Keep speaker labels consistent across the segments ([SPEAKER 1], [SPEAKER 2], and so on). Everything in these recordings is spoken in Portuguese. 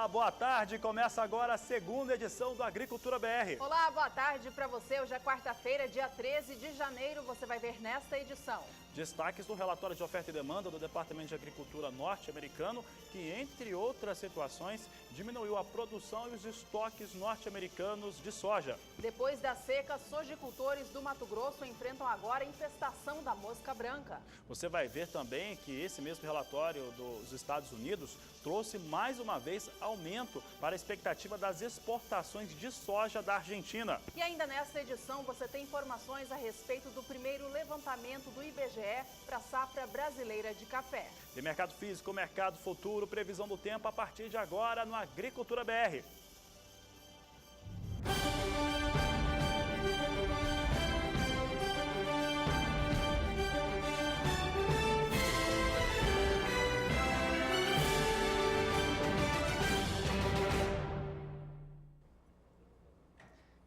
[SPEAKER 1] Olá, boa tarde. Começa agora a segunda edição do Agricultura BR.
[SPEAKER 2] Olá, boa tarde para você. Hoje é quarta-feira, dia 13 de janeiro. Você vai ver nesta edição.
[SPEAKER 1] Destaques do relatório de oferta e demanda do Departamento de Agricultura norte-americano, que, entre outras situações, diminuiu a produção e os estoques norte-americanos de soja.
[SPEAKER 2] Depois da seca, sojicultores do Mato Grosso enfrentam agora a infestação da mosca branca.
[SPEAKER 1] Você vai ver também que esse mesmo relatório dos Estados Unidos trouxe mais uma vez aumento para a expectativa das exportações de soja da Argentina.
[SPEAKER 2] E ainda nesta edição você tem informações a respeito do primeiro levantamento do IBGE para a safra brasileira de café.
[SPEAKER 1] De mercado físico, mercado futuro, previsão do tempo a partir de agora no Agricultura BR.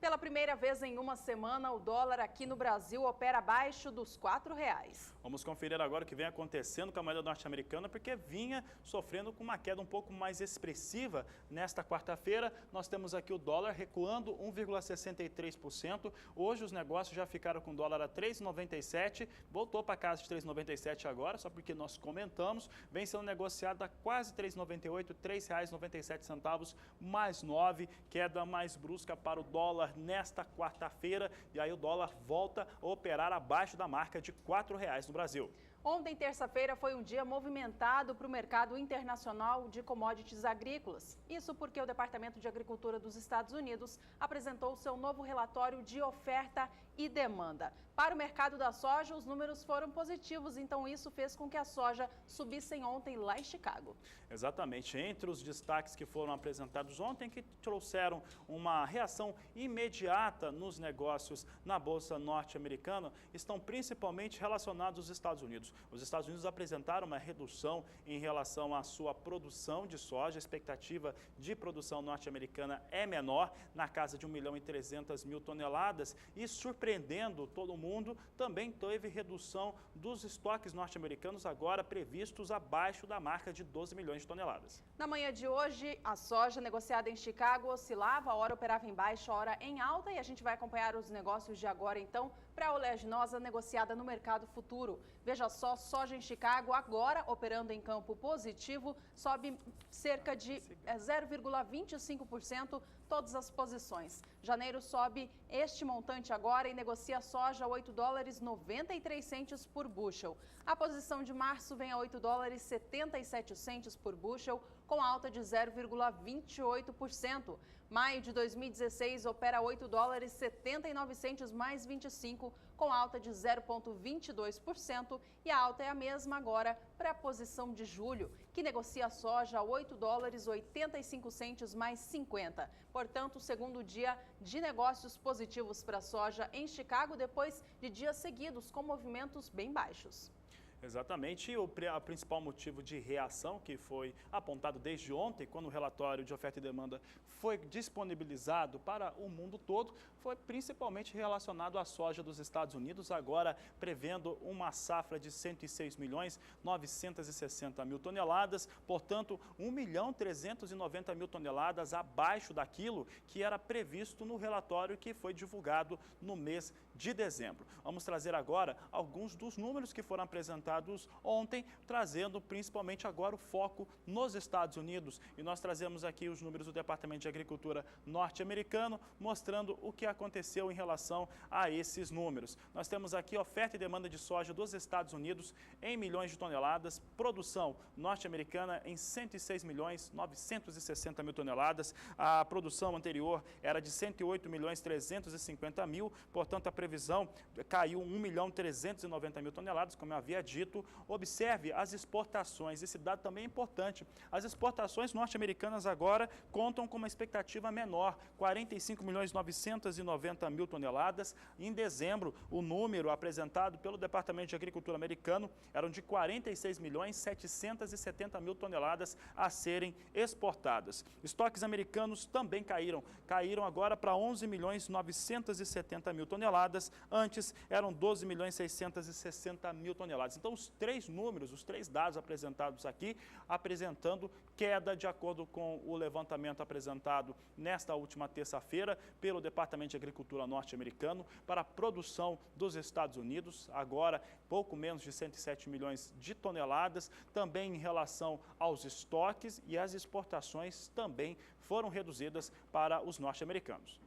[SPEAKER 2] Pela primeira vez em uma semana, o dólar aqui no Brasil opera abaixo dos R$4.
[SPEAKER 1] Vamos conferir agora o que vem acontecendo com a moeda norte-americana, porque vinha sofrendo com uma queda um pouco mais expressiva nesta quarta-feira. Nós temos aqui o dólar recuando 1,63%. Hoje os negócios já ficaram com o dólar a 3,97. Voltou para casa de 3,97 agora, só porque nós comentamos. Vem sendo negociado a quase 3,98, R$ 3,97 mais 9. Queda mais brusca para o dólar nesta quarta-feira, e aí o dólar volta a operar abaixo da marca de R$4 no Brasil.
[SPEAKER 2] Ontem, terça-feira, foi um dia movimentado para o mercado internacional de commodities agrícolas. Isso porque o Departamento de Agricultura dos Estados Unidos apresentou seu novo relatório de oferta e demanda. Para o mercado da soja, os números foram positivos, então isso fez com que a soja subisse ontem lá em Chicago.
[SPEAKER 1] Exatamente. Entre os destaques que foram apresentados ontem, que trouxeram uma reação imediata nos negócios na Bolsa norte-americana, estão principalmente relacionados aos Estados Unidos. Os Estados Unidos apresentaram uma redução em relação à sua produção de soja. A expectativa de produção norte-americana é menor, na casa de 1.300.000 toneladas. E, surpreendendo todo mundo, também teve redução dos estoques norte-americanos, agora previstos abaixo da marca de 12 milhões de toneladas.
[SPEAKER 2] Na manhã de hoje, a soja negociada em Chicago oscilava, a hora operava em baixa, a hora em alta. E a gente vai acompanhar os negócios de agora, então, para a oleaginosa negociada no mercado futuro. Veja só, soja em Chicago agora operando em campo positivo, sobe cerca de 0,25% todas as posições. Janeiro sobe este montante agora e negocia soja a $8,93 por bushel. A posição de março vem a $8,77 por bushel, com alta de 0,28%. Maio de 2016 opera $8,79 mais 25, com alta de 0,22%, e a alta é a mesma agora para a posição de julho, que negocia a soja a $8,85 mais 50. Portanto, segundo dia de negócios positivos para a soja em Chicago, depois de dias seguidos com movimentos bem baixos.
[SPEAKER 1] Exatamente, e o principal motivo de reação que foi apontado desde ontem, quando o relatório de oferta e demanda foi disponibilizado para o mundo todo, foi principalmente relacionado à soja dos Estados Unidos, agora prevendo uma safra de 106.960.000 toneladas, portanto 1.390.000 toneladas abaixo daquilo que era previsto no relatório que foi divulgado no mês de dezembro. Vamos trazer agora alguns dos números que foram apresentados ontem, trazendo principalmente agora o foco nos Estados Unidos. E nós trazemos aqui os números do Departamento de Agricultura norte-americano, mostrando o que aconteceu em relação a esses números. Nós temos aqui oferta e demanda de soja dos Estados Unidos em milhões de toneladas, produção norte-americana em 106.960.000 toneladas. A produção anterior era de 108.350.000, portanto a previsão caiu 1.390.000 toneladas, como eu havia dito. Observe as exportações, esse dado também é importante. As exportações norte-americanas agora contam com uma expectativa menor, 45.990.000 toneladas. Em dezembro, o número apresentado pelo Departamento de Agricultura americano eram de 46.770.000 toneladas a serem exportadas. Estoques americanos também caíram agora para 11.970.000 toneladas. toneladas, antes eram 12.660.000 toneladas. Então, os três números, os três dados apresentados aqui, apresentando queda de acordo com o levantamento apresentado nesta última terça-feira pelo Departamento de Agricultura norte-americano para a produção dos Estados Unidos, agora pouco menos de 107 milhões de toneladas, também em relação aos estoques, e as exportações também foram reduzidas para os norte-americanos.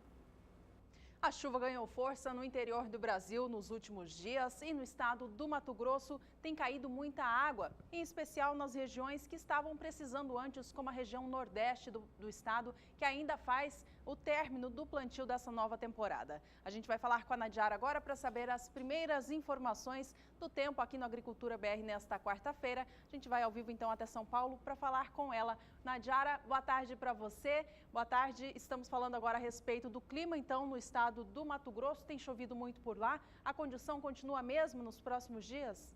[SPEAKER 2] A chuva ganhou força no interior do Brasil nos últimos dias e no estado do Mato Grosso tem caído muita água, em especial nas regiões que estavam precisando antes, como a região nordeste do estado, que ainda faz o término do plantio dessa nova temporada. A gente vai falar com a Nadiara agora para saber as primeiras informações do tempo aqui no Agricultura BR nesta quarta-feira. A gente vai ao vivo então até São Paulo para falar com ela. Nadiara, boa tarde para você. Boa tarde, estamos falando agora a respeito do clima então no estado do Mato Grosso. Tem chovido muito por lá. A condição continua mesmo nos próximos dias?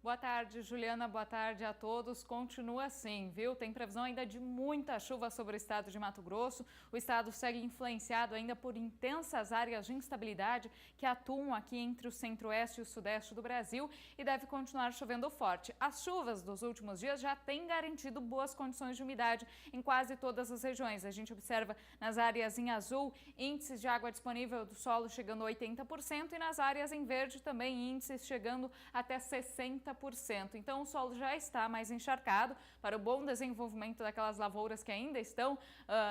[SPEAKER 3] Boa tarde, Juliana. Boa tarde a todos. Continua assim, viu? Tem previsão ainda de muita chuva sobre o estado de Mato Grosso. O estado segue influenciado ainda por intensas áreas de instabilidade que atuam aqui entre o centro-oeste e o sudeste do Brasil e deve continuar chovendo forte. As chuvas dos últimos dias já têm garantido boas condições de umidade em quase todas as regiões. A gente observa nas áreas em azul índices de água disponível do solo chegando a 80% e nas áreas em verde também índices chegando até 60%. Então o solo já está mais encharcado para o bom desenvolvimento daquelas lavouras que ainda estão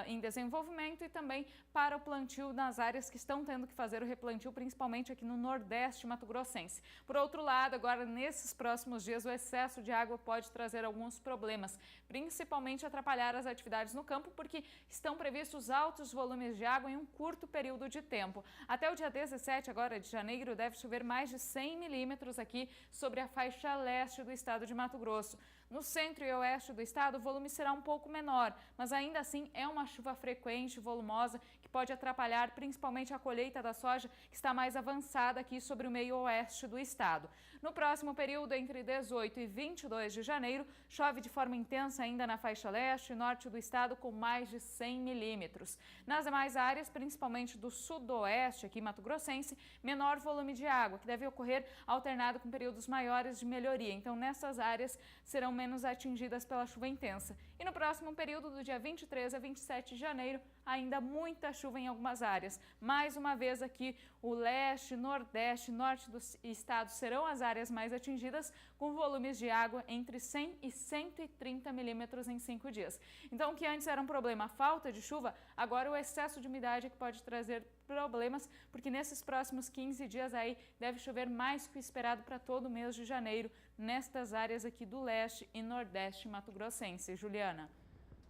[SPEAKER 3] em desenvolvimento e também para o plantio nas áreas que estão tendo que fazer o replantio, principalmente aqui no Nordeste mato-grossense. Por outro lado, agora nesses próximos dias o excesso de água pode trazer alguns problemas, principalmente atrapalhar as atividades no campo, porque estão previstos altos volumes de água em um curto período de tempo. Até o dia 17 agora de janeiro deve chover mais de 100 milímetros aqui sobre a faixa leste do estado de Mato Grosso. No centro e oeste do estado, o volume será um pouco menor, mas ainda assim é uma chuva frequente e volumosa que pode atrapalhar principalmente a colheita da soja, que está mais avançada aqui sobre o meio oeste do estado. No próximo período, entre 18 e 22 de janeiro, chove de forma intensa ainda na faixa leste e norte do estado com mais de 100 milímetros. Nas demais áreas, principalmente do sudoeste, aqui mato-grossense, menor volume de água, que deve ocorrer alternado com períodos maiores de melhoria. Então, nessas áreas serão menos atingidas pela chuva intensa. E no próximo período, do dia 23 a 27 de janeiro, ainda muita chuva em algumas áreas. Mais uma vez aqui, o leste, nordeste, norte do estado serão as áreas mais atingidas, com volumes de água entre 100 e 130 milímetros em 5 dias. Então, o que antes era um problema, a falta de chuva, agora o excesso de umidade é que pode trazer problemas, porque nesses próximos 15 dias aí deve chover mais que o esperado para todo o mês de janeiro, nestas áreas aqui do leste e nordeste mato-grossense. Juliana.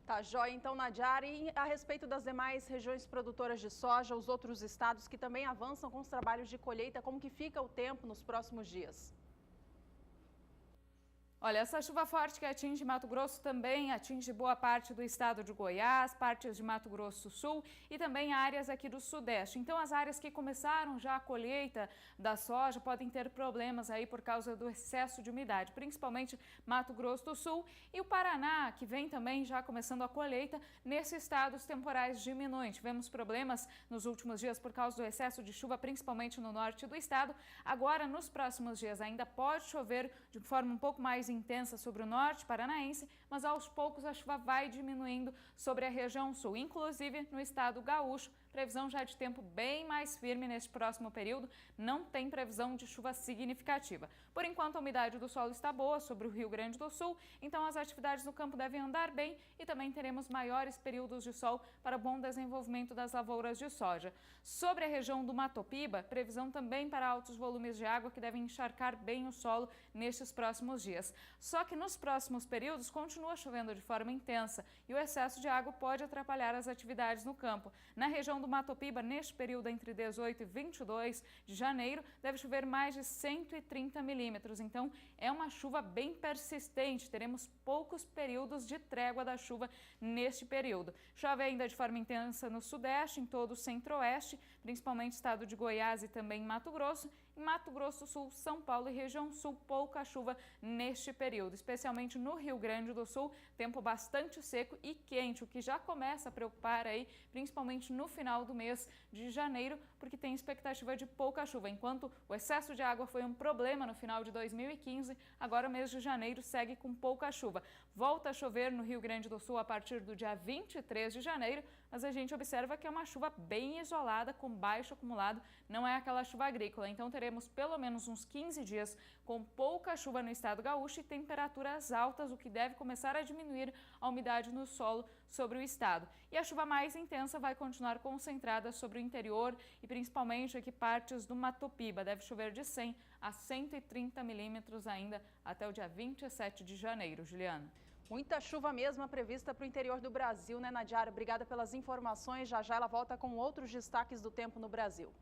[SPEAKER 2] Tá jóia, então, Nadiara, e a respeito das demais regiões produtoras de soja, os outros estados que também avançam com os trabalhos de colheita, como que fica o tempo nos próximos dias?
[SPEAKER 3] Olha, essa chuva forte que atinge Mato Grosso também atinge boa parte do estado de Goiás, partes de Mato Grosso do Sul e também áreas aqui do Sudeste. Então, as áreas que começaram já a colheita da soja podem ter problemas aí por causa do excesso de umidade, principalmente Mato Grosso do Sul e o Paraná, que vem também já começando a colheita. Nesse estado, os temporais diminuem. Tivemos problemas nos últimos dias por causa do excesso de chuva, principalmente no norte do estado. Agora, nos próximos dias, ainda pode chover de forma um pouco mais intensa sobre o norte paranaense, mas aos poucos a chuva vai diminuindo sobre a região sul, inclusive no estado gaúcho. Previsão já de tempo bem mais firme neste próximo período, não tem previsão de chuva significativa. Por enquanto, a umidade do solo está boa sobre o Rio Grande do Sul, então as atividades no campo devem andar bem e também teremos maiores períodos de sol para bom desenvolvimento das lavouras de soja. Sobre a região do Mato Piba, previsão também para altos volumes de água que devem encharcar bem o solo nestes próximos dias. Só que nos próximos períodos continua chovendo de forma intensa e o excesso de água pode atrapalhar as atividades no campo. Na região do Mato Piba, neste período entre 18 e 22 de janeiro, deve chover mais de 130 milímetros. Então, é uma chuva bem persistente. Teremos poucos períodos de trégua da chuva neste período. Chove ainda de forma intensa no sudeste, em todo o centro-oeste, principalmente estado de Goiás e também Mato Grosso. Em Mato Grosso do Sul, São Paulo e região sul, pouca chuva neste período, especialmente no Rio Grande do Sul, tempo bastante seco e quente, o que já começa a preocupar aí, principalmente no final do mês de janeiro, porque tem expectativa de pouca chuva. Enquanto o excesso de água foi um problema no final de 2015, agora o mês de janeiro segue com pouca chuva. Volta a chover no Rio Grande do Sul a partir do dia 23 de janeiro, mas a gente observa que é uma chuva bem isolada, com baixo acumulado, não é aquela chuva agrícola. Então teremos pelo menos uns 15 dias com pouca chuva no estado gaúcho e temperaturas altas, o que deve começar a diminuir a umidade no solo sobre o estado. E a chuva mais intensa vai continuar concentrada sobre o interior e principalmente aqui partes do Mato Piba. Deve chover de 100 a 130 milímetros ainda até o dia 27 de janeiro. Juliana.
[SPEAKER 2] Muita chuva mesmo prevista para o interior do Brasil, né, Nadiara? Obrigada pelas informações. Já já ela volta com outros destaques do tempo no Brasil.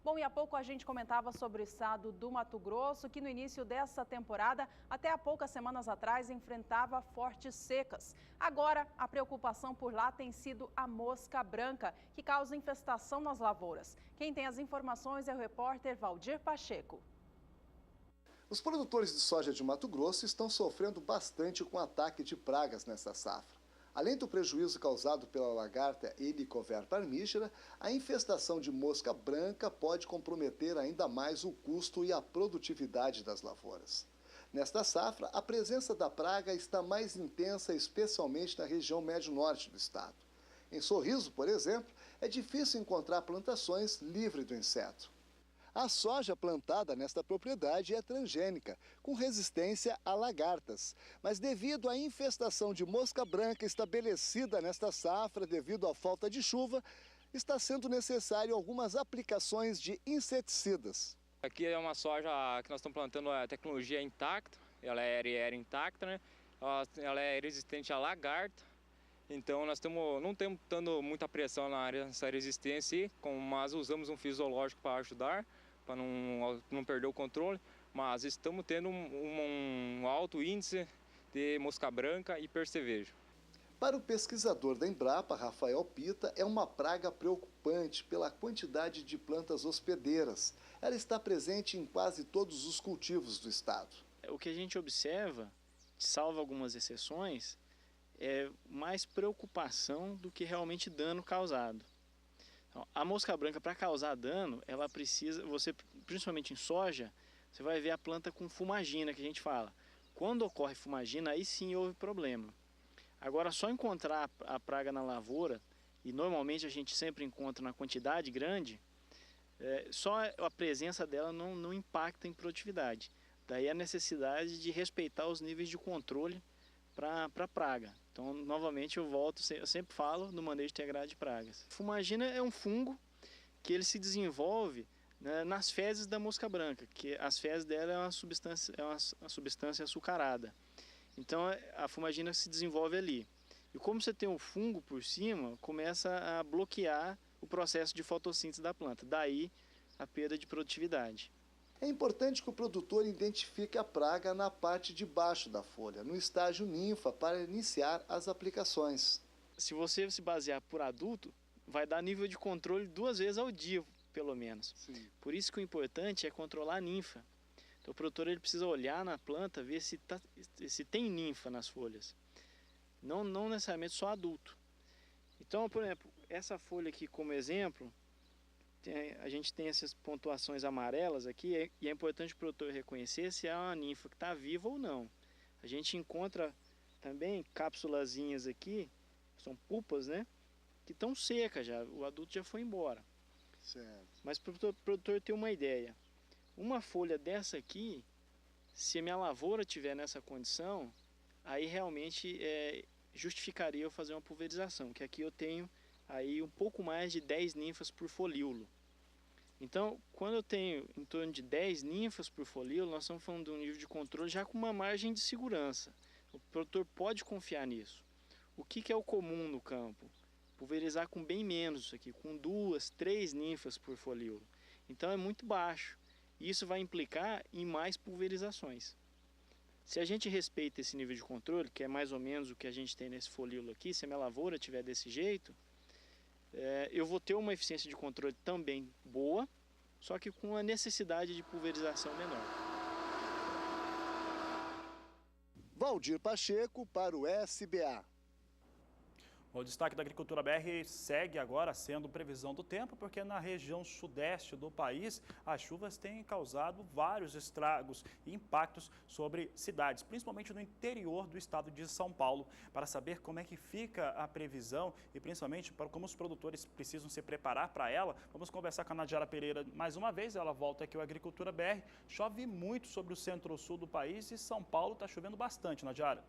[SPEAKER 2] Bom, e há pouco a gente comentava sobre o estado do Mato Grosso, que no início dessa temporada, até há poucas semanas atrás, enfrentava fortes secas. Agora, a preocupação por lá tem sido a mosca branca, que causa infestação nas lavouras. Quem tem as informações é o repórter Valdir Pacheco.
[SPEAKER 4] Os produtores de soja de Mato Grosso estão sofrendo bastante com o ataque de pragas nesta safra. Além do prejuízo causado pela lagarta Helicover parmígera, a infestação de mosca branca pode comprometer ainda mais o custo e a produtividade das lavouras. Nesta safra, a presença da praga está mais intensa, especialmente na região médio-norte do estado. Em Sorriso, por exemplo, é difícil encontrar plantações livres do inseto. A soja plantada nesta propriedade é transgênica, com resistência a lagartas. Mas devido à infestação de mosca branca estabelecida nesta safra devido à falta de chuva, está sendo necessário algumas aplicações de inseticidas.
[SPEAKER 5] Aqui é uma soja que nós estamos plantando a tecnologia intacta, ela é RR intacta, né? Ela é resistente à lagarta. Então nós não estamos dando muita pressão na área dessa resistência, mas usamos um fisiológico para ajudar, para não perder o controle, mas estamos tendo um alto índice de mosca branca e percevejo.
[SPEAKER 4] Para o pesquisador da Embrapa, Rafael Pita, é uma praga preocupante pela quantidade de plantas hospedeiras. Ela está presente em quase todos os cultivos do estado.
[SPEAKER 6] O que a gente observa, salvo algumas exceções, é mais preocupação do que realmente dano causado. Então, a mosca branca, para causar dano, ela precisa, principalmente em soja, você vai ver a planta com fumagina, que a gente fala. Quando ocorre fumagina, aí sim houve problema. Agora, só encontrar a praga na lavoura, e normalmente a gente sempre encontra na quantidade grande, só a presença dela não impacta em produtividade. Daí a necessidade de respeitar os níveis de controle para a praga. Então, novamente, eu sempre falo no manejo integrado de pragas. Fumagina é um fungo que ele se desenvolve, né, nas fezes da mosca branca, que as fezes dela é uma substância açucarada. Então, a fumagina se desenvolve ali. E como você tem o fungo por cima, começa a bloquear o processo de fotossíntese da planta. Daí, a perda de produtividade.
[SPEAKER 4] É importante que o produtor identifique a praga na parte de baixo da folha, no estágio ninfa, para iniciar as aplicações.
[SPEAKER 6] Se você se basear por adulto, vai dar nível de controle 2 vezes ao dia, pelo menos.
[SPEAKER 4] Sim.
[SPEAKER 6] Por isso que o importante é controlar a ninfa. Então, o produtor ele precisa olhar na planta, ver se tem ninfa nas folhas. Não necessariamente só adulto. Então, por exemplo, essa folha aqui como exemplo, a gente tem essas pontuações amarelas aqui e é importante o produtor reconhecer se é uma ninfa que está viva ou não. A gente encontra também cápsulazinhas aqui, são pupas, né? Que estão secas já, o adulto já foi embora.
[SPEAKER 4] Certo.
[SPEAKER 6] Mas para o produtor ter uma ideia, uma folha dessa aqui, se a minha lavoura estiver nessa condição, aí realmente justificaria eu fazer uma pulverização, que aqui eu tenho aí um pouco mais de 10 ninfas por folíolo. Então, quando eu tenho em torno de 10 ninfas por folíolo, nós estamos falando de um nível de controle já com uma margem de segurança. O produtor pode confiar nisso. O que é o comum no campo? Pulverizar com bem menos isso aqui, com 2, 3 ninfas por folíolo. Então é muito baixo. E isso vai implicar em mais pulverizações. Se a gente respeita esse nível de controle, que é mais ou menos o que a gente tem nesse folíolo aqui, se a minha lavoura estiver desse jeito, eu vou ter uma eficiência de controle também boa só que com a necessidade de pulverização menor.
[SPEAKER 4] Valdir Pacheco para o SBA.
[SPEAKER 1] O destaque da Agricultura BR segue agora sendo previsão do tempo, porque na região sudeste do país, as chuvas têm causado vários estragos e impactos sobre cidades, principalmente no interior do estado de São Paulo. Para saber como é que fica a previsão e principalmente para como os produtores precisam se preparar para ela, vamos conversar com a Nadiara Pereira mais uma vez. Ela volta aqui ao Agricultura BR. Chove muito sobre o centro-sul do país e São Paulo está chovendo bastante, Nadiara.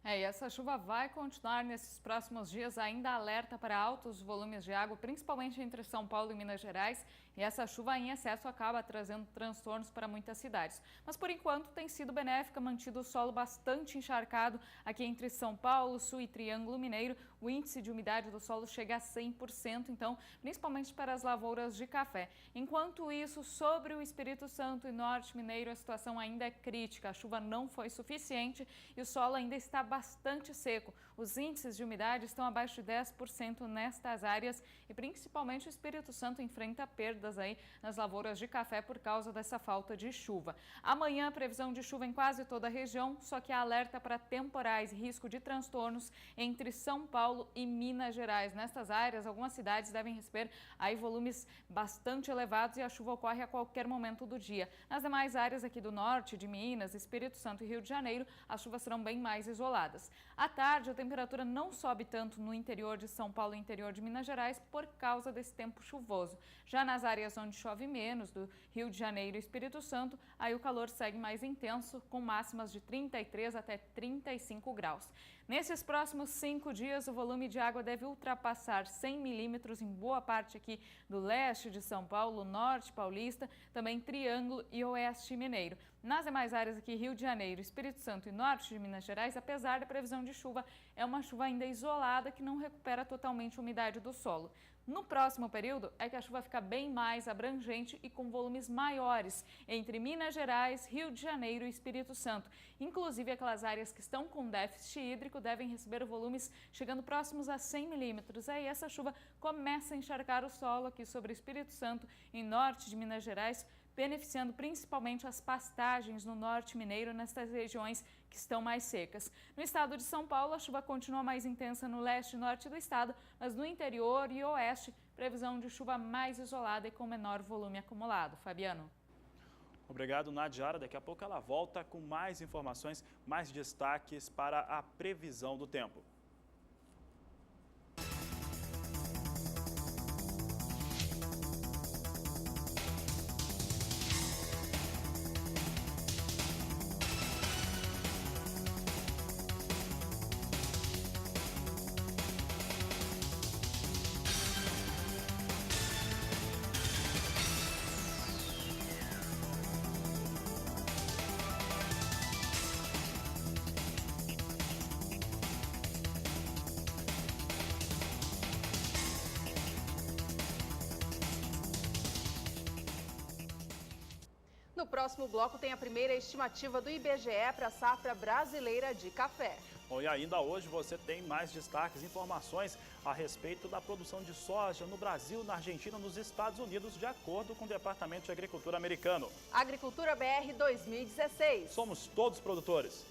[SPEAKER 3] E essa chuva vai continuar nesses próximos dias, ainda alerta para altos volumes de água, principalmente entre São Paulo e Minas Gerais. E essa chuva em excesso acaba trazendo transtornos para muitas cidades. Mas por enquanto tem sido benéfica, mantido o solo bastante encharcado aqui entre São Paulo, Sul e Triângulo Mineiro. O índice de umidade do solo chega a 100%, então, principalmente para as lavouras de café. Enquanto isso, sobre o Espírito Santo e Norte Mineiro, a situação ainda é crítica. A chuva não foi suficiente e o solo ainda está bastante seco. Os índices de umidade estão abaixo de 10% nestas áreas e principalmente o Espírito Santo enfrenta perdas aí nas lavouras de café por causa dessa falta de chuva. Amanhã, previsão de chuva em quase toda a região, só que há alerta para temporais e risco de transtornos entre São Paulo e Minas Gerais. Nestas áreas, algumas cidades devem receber aí volumes bastante elevados e a chuva ocorre a qualquer momento do dia. Nas demais áreas aqui do norte de Minas, Espírito Santo e Rio de Janeiro, as chuvas serão bem mais isoladas. À tarde, a temperatura não sobe tanto no interior de São Paulo e interior de Minas Gerais por causa desse tempo chuvoso. Já nas áreas onde chove menos, do Rio de Janeiro e Espírito Santo, aí o calor segue mais intenso, com máximas de 33 até 35 graus. Nesses próximos 5 dias, o volume de água deve ultrapassar 100 milímetros em boa parte aqui do leste de São Paulo, norte paulista, também Triângulo e oeste mineiro. Nas demais áreas aqui, Rio de Janeiro, Espírito Santo e norte de Minas Gerais, apesar da previsão de chuva, é uma chuva ainda isolada que não recupera totalmente a umidade do solo. No próximo período é que a chuva fica bem mais abrangente e com volumes maiores entre Minas Gerais, Rio de Janeiro e Espírito Santo. Inclusive, aquelas áreas que estão com déficit hídrico devem receber volumes chegando próximos a 100 milímetros. Aí essa chuva começa a encharcar o solo aqui sobre o Espírito Santo e norte de Minas Gerais, beneficiando principalmente as pastagens no norte mineiro, nestas regiões que estão mais secas. No estado de São Paulo, a chuva continua mais intensa no leste e norte do estado, mas no interior e oeste, previsão de chuva mais isolada e com menor volume acumulado. Fabiano.
[SPEAKER 1] Obrigado, Nadiara. Daqui a pouco ela volta com mais informações, mais destaques para a previsão do tempo.
[SPEAKER 2] No próximo bloco tem a primeira estimativa do IBGE para a safra brasileira de café.
[SPEAKER 1] Bom, e ainda hoje você tem mais destaques, informações a respeito da produção de soja no Brasil, na Argentina e nos Estados Unidos, de acordo com o Departamento de Agricultura americano.
[SPEAKER 2] Agricultura BR 2016.
[SPEAKER 1] Somos todos produtores.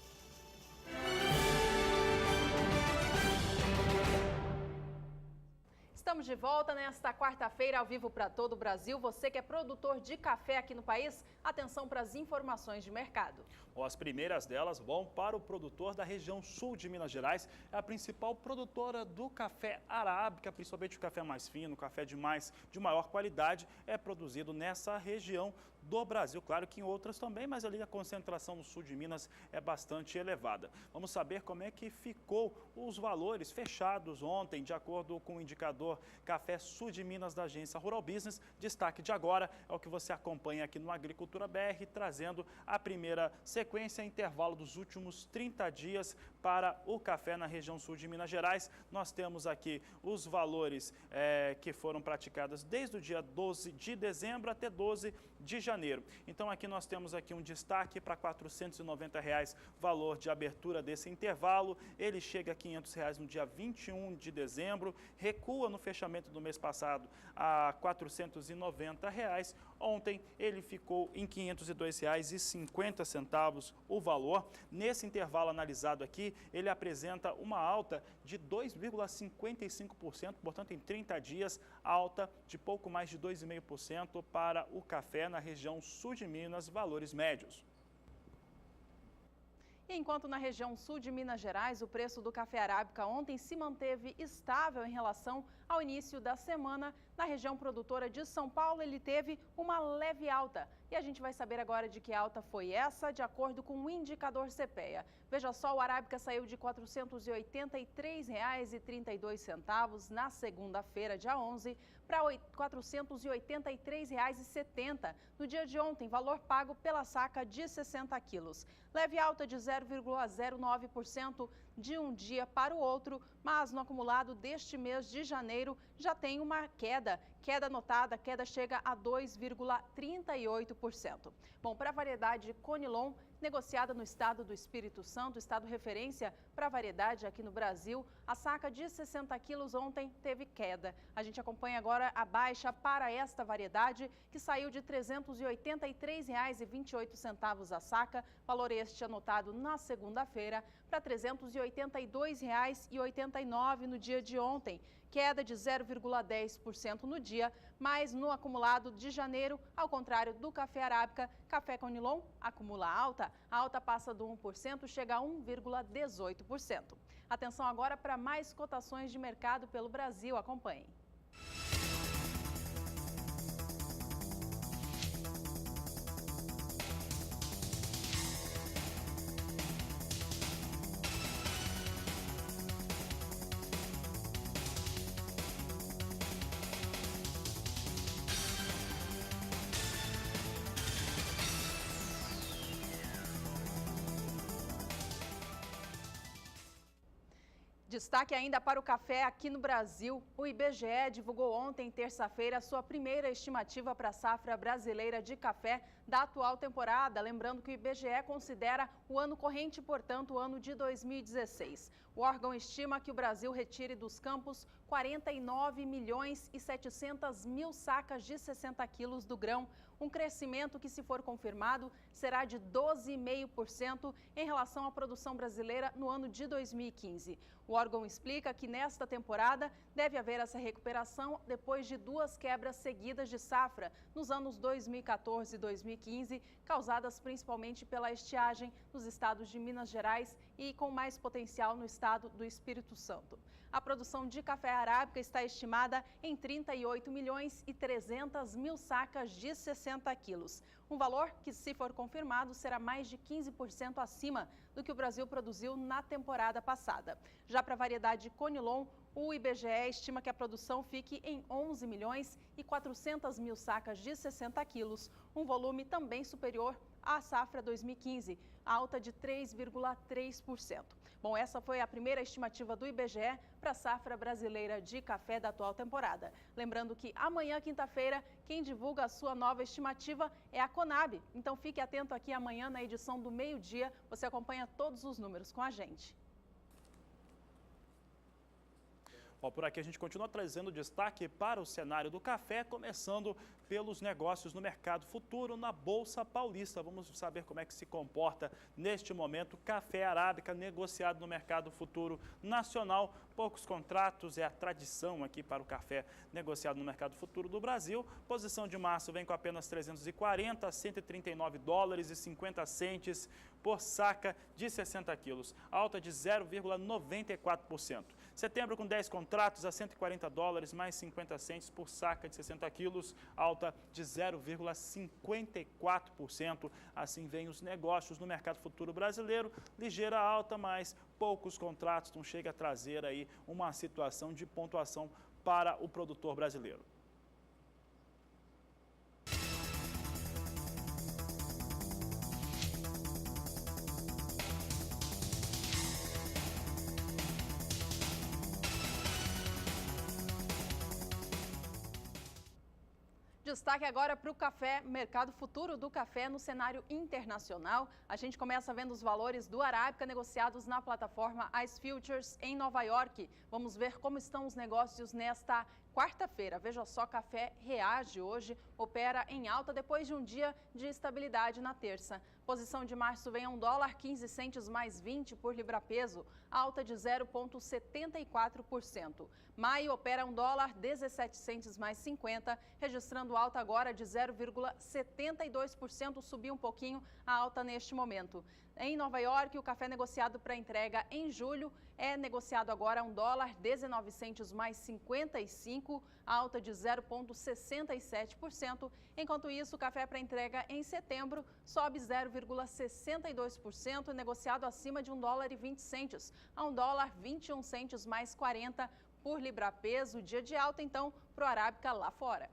[SPEAKER 2] Estamos de volta nesta quarta-feira, ao vivo para todo o Brasil. Você que é produtor de café aqui no país, atenção para as informações de mercado.
[SPEAKER 1] As primeiras delas vão para o produtor da região sul de Minas Gerais. É a principal produtora do café arábica, principalmente o café mais fino, o café de maior qualidade, é produzido nessa região do Brasil. Claro que em outras também, mas ali a concentração no sul de Minas é bastante elevada. Vamos saber como é que ficou os valores fechados ontem, de acordo com o indicador Café Sul de Minas da agência Rural Business. Destaque de agora é o que você acompanha aqui no Agricultura BR, trazendo a primeira sequência, intervalo dos últimos 30 dias para o café na região sul de Minas Gerais. Nós temos aqui os valores que foram praticados desde o dia 12 de dezembro até 12 de janeiro. Então aqui nós temos aqui um destaque para R$ 490, valor de abertura desse intervalo. Ele chega a R$ 500 no dia 21 de dezembro, recua no fechamento do mês passado a R$ 490. Ontem ele ficou em R$ 502,50 o valor. Nesse intervalo analisado aqui, ele apresenta uma alta de 2,55%, portanto em 30 dias, alta de pouco mais de 2,5% para o café na região sul de Minas, valores médios.
[SPEAKER 2] Enquanto na região sul de Minas Gerais, o preço do café arábica ontem se manteve estável em relação ao início da semana, na região produtora de São Paulo ele teve uma leve alta. E a gente vai saber agora de que alta foi essa, de acordo com o indicador CPEA. Veja só, o arábica saiu de R$ 483,32 na segunda-feira, dia 11, para R$ 483,70 no dia de ontem, valor pago pela saca de 60 quilos. Leve alta de 0,09% de um dia para o outro, mas no acumulado deste mês de janeiro já tem uma queda notada, a queda chega a 2,38%. Bom, para a variedade Conilon, negociada no estado do Espírito Santo, estado referência para a variedade aqui no Brasil, a saca de 60 quilos ontem teve queda. A gente acompanha agora a baixa para esta variedade, que saiu de R$ 383,28 a saca, valor este anotado na segunda-feira, para R$ 382,89 no dia de ontem. Queda de 0,10% no dia, mas no acumulado de janeiro, ao contrário do café arábica, café Conilon acumula alta. A alta passa do 1%, chega a 1,18%. Atenção agora para mais cotações de mercado pelo Brasil. Acompanhe. Destaque ainda para o café aqui no Brasil. O IBGE divulgou ontem, terça-feira, sua primeira estimativa para a safra brasileira de café da atual temporada. Lembrando que o IBGE considera o ano corrente, portanto, o ano de 2016. O órgão estima que o Brasil retire dos campos 49.700.000 sacas de 60 quilos do grão, um crescimento que, se for confirmado, será de 12,5% em relação à produção brasileira no ano de 2015. O órgão explica que nesta temporada deve haver essa recuperação depois de duas quebras seguidas de safra nos anos 2014 e 2015, causadas principalmente pela estiagem nos estados de Minas Gerais e com mais potencial no estado do Espírito Santo. A produção de café arábica está estimada em 38.300.000 sacas de 60 quilos. Um valor que, se for confirmado, será mais de 15% acima do que o Brasil produziu na temporada passada. Já para a variedade Conilon, o IBGE estima que a produção fique em 11.400.000 sacas de 60 quilos, um volume também superior à safra 2015, alta de 3,3%. Bom, essa foi a primeira estimativa do IBGE para a safra brasileira de café da atual temporada. Lembrando que amanhã, quinta-feira, quem divulga a sua nova estimativa é a Conab. Então fique atento aqui amanhã na edição do meio-dia, você acompanha todos os números com a gente.
[SPEAKER 1] Bom, por aqui a gente continua trazendo destaque para o cenário do café, começando pelos negócios no mercado futuro na Bolsa Paulista. Vamos saber como é que se comporta neste momento café arábica negociado no mercado futuro nacional. Poucos contratos, é a tradição aqui para o café negociado no mercado futuro do Brasil. Posição de março vem com apenas 340 a 139 dólares e 50 centes por saca de 60 quilos, alta de 0,94%. Setembro com 10 contratos a 140 dólares mais 50 centes por saca de 60 quilos, alta de 0,54%. Assim vem os negócios no mercado futuro brasileiro, ligeira alta, mas poucos contratos, não chega a trazer aí uma situação de pontuação para o produtor brasileiro.
[SPEAKER 2] destaque agora para o café, mercado futuro do café no cenário internacional. A gente começa vendo os valores do Arábica negociados na plataforma ICE Futures em Nova York. Vamos ver como estão os negócios nesta quarta-feira. Veja só, café reage hoje, opera em alta depois de um dia de estabilidade na terça. Posição de março vem a $1,15 mais 20 por libra-peso, alta de 0,74%. Maio opera $1,17 mais 50, registrando alta agora de 0,72%, subiu um pouquinho a alta neste momento. Em Nova York, o café negociado para entrega em julho é negociado agora a $1,19 mais 55, alta de 0,67%. Enquanto isso, o café para entrega em setembro sobe 0,62%, negociado acima de $1,20 a $1,21 mais 40 por libra-peso. Dia de alta, então, para o Arábica lá fora.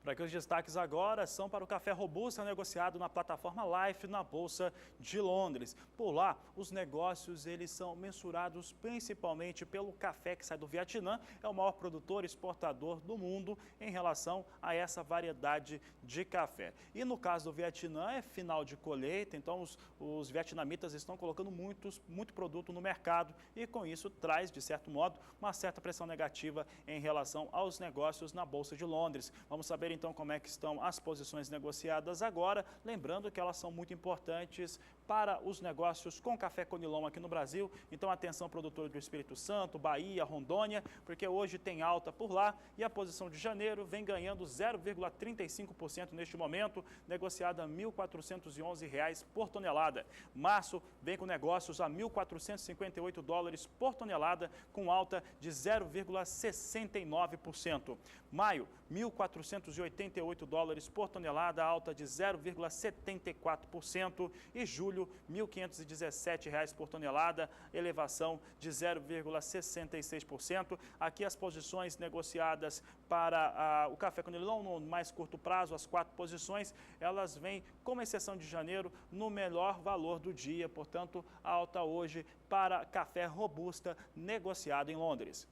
[SPEAKER 1] Por aqui os destaques agora são para o café robusta negociado na plataforma Life na Bolsa de Londres. Por lá, os negócios eles são mensurados principalmente pelo café que sai do Vietnã, é o maior produtor e exportador do mundo em relação a essa variedade de café. E no caso do Vietnã é final de colheita, então os vietnamitas estão colocando muito produto no mercado e com isso traz, de certo modo, uma certa pressão negativa em relação aos negócios na Bolsa de Londres. Vamos saber então como é que estão as posições negociadas agora, lembrando que elas são muito importantes para os negócios com café Conilon aqui no Brasil. Então atenção, produtor do Espírito Santo, Bahia, Rondônia, porque hoje tem alta por lá e a posição de janeiro vem ganhando 0,35% neste momento, negociada a R$ 1.411 por tonelada. Março vem com negócios a $1.458 por tonelada, com alta de 0,69%. Maio, $1.488 por tonelada, alta de 0,74%. E julho, R$ 1.517 por tonelada, elevação de 0,66%. Aqui as posições negociadas para o café Conilon no mais curto prazo, as 4 posições, elas vêm, com exceção de janeiro, no melhor valor do dia. Portanto, alta hoje para café robusta negociado em Londres.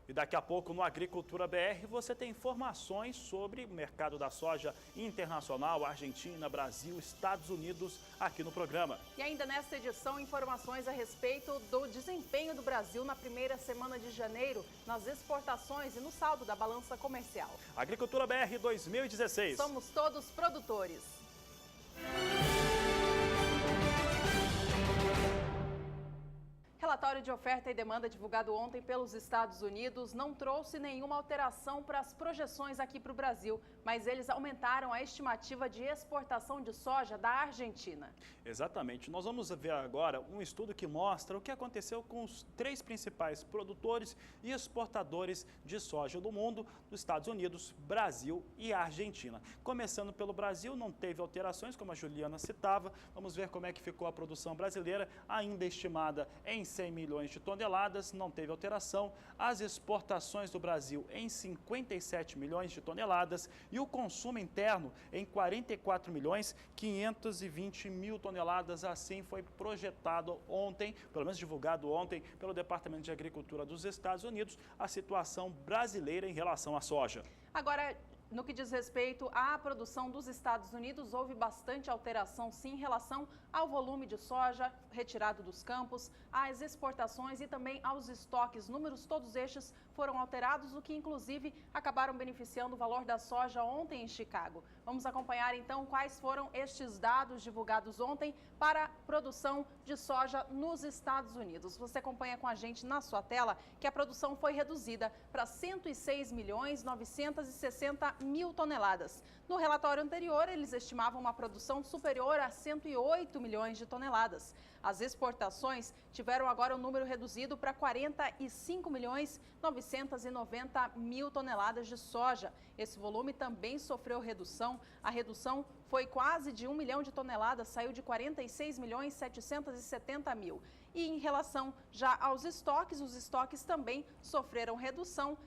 [SPEAKER 1] E daqui a pouco no Agricultura BR você tem informações sobre o mercado da soja internacional, Argentina, Brasil, Estados Unidos, aqui no programa.
[SPEAKER 2] E ainda nesta edição, informações a respeito do desempenho do Brasil na primeira semana de janeiro, nas exportações e no saldo da balança comercial.
[SPEAKER 1] Agricultura BR 2016.
[SPEAKER 2] Somos todos produtores. Relatório de oferta e demanda divulgado ontem pelos Estados Unidos não trouxe nenhuma alteração para as projeções aqui para o Brasil, mas eles aumentaram a estimativa de exportação de soja da Argentina.
[SPEAKER 1] Exatamente. Nós vamos ver agora um estudo que mostra o que aconteceu com os 3 principais produtores e exportadores de soja do mundo, dos Estados Unidos, Brasil e Argentina. Começando pelo Brasil, não teve alterações, como a Juliana citava. Vamos ver como é que ficou a produção brasileira, ainda estimada em 100 milhões de toneladas, não teve alteração. As exportações do Brasil em 57 milhões de toneladas e o consumo interno em 44 milhões 520 mil toneladas. Assim foi projetado ontem, pelo menos divulgado ontem, pelo Departamento de Agricultura dos Estados Unidos, a situação brasileira em relação à soja.
[SPEAKER 2] Agora, no que diz respeito à produção dos Estados Unidos, houve bastante alteração, sim, em relação ao volume de soja retirado dos campos, às exportações e também aos estoques. Números todos estes foram alterados, o que inclusive acabaram beneficiando o valor da soja ontem em Chicago. Vamos acompanhar então quais foram estes dados divulgados ontem para a produção de soja nos Estados Unidos. Você acompanha com a gente na sua tela que a produção foi reduzida para 106.960.000 toneladas. No relatório anterior, eles estimavam uma produção superior a 108 milhões de toneladas. As exportações tiveram agora o número reduzido para 45.990.000 toneladas de soja. Esse volume também sofreu redução. A redução foi quase de 1 milhão de toneladas, saiu de 46.770.000. E em relação já aos estoques, os estoques também sofreram redução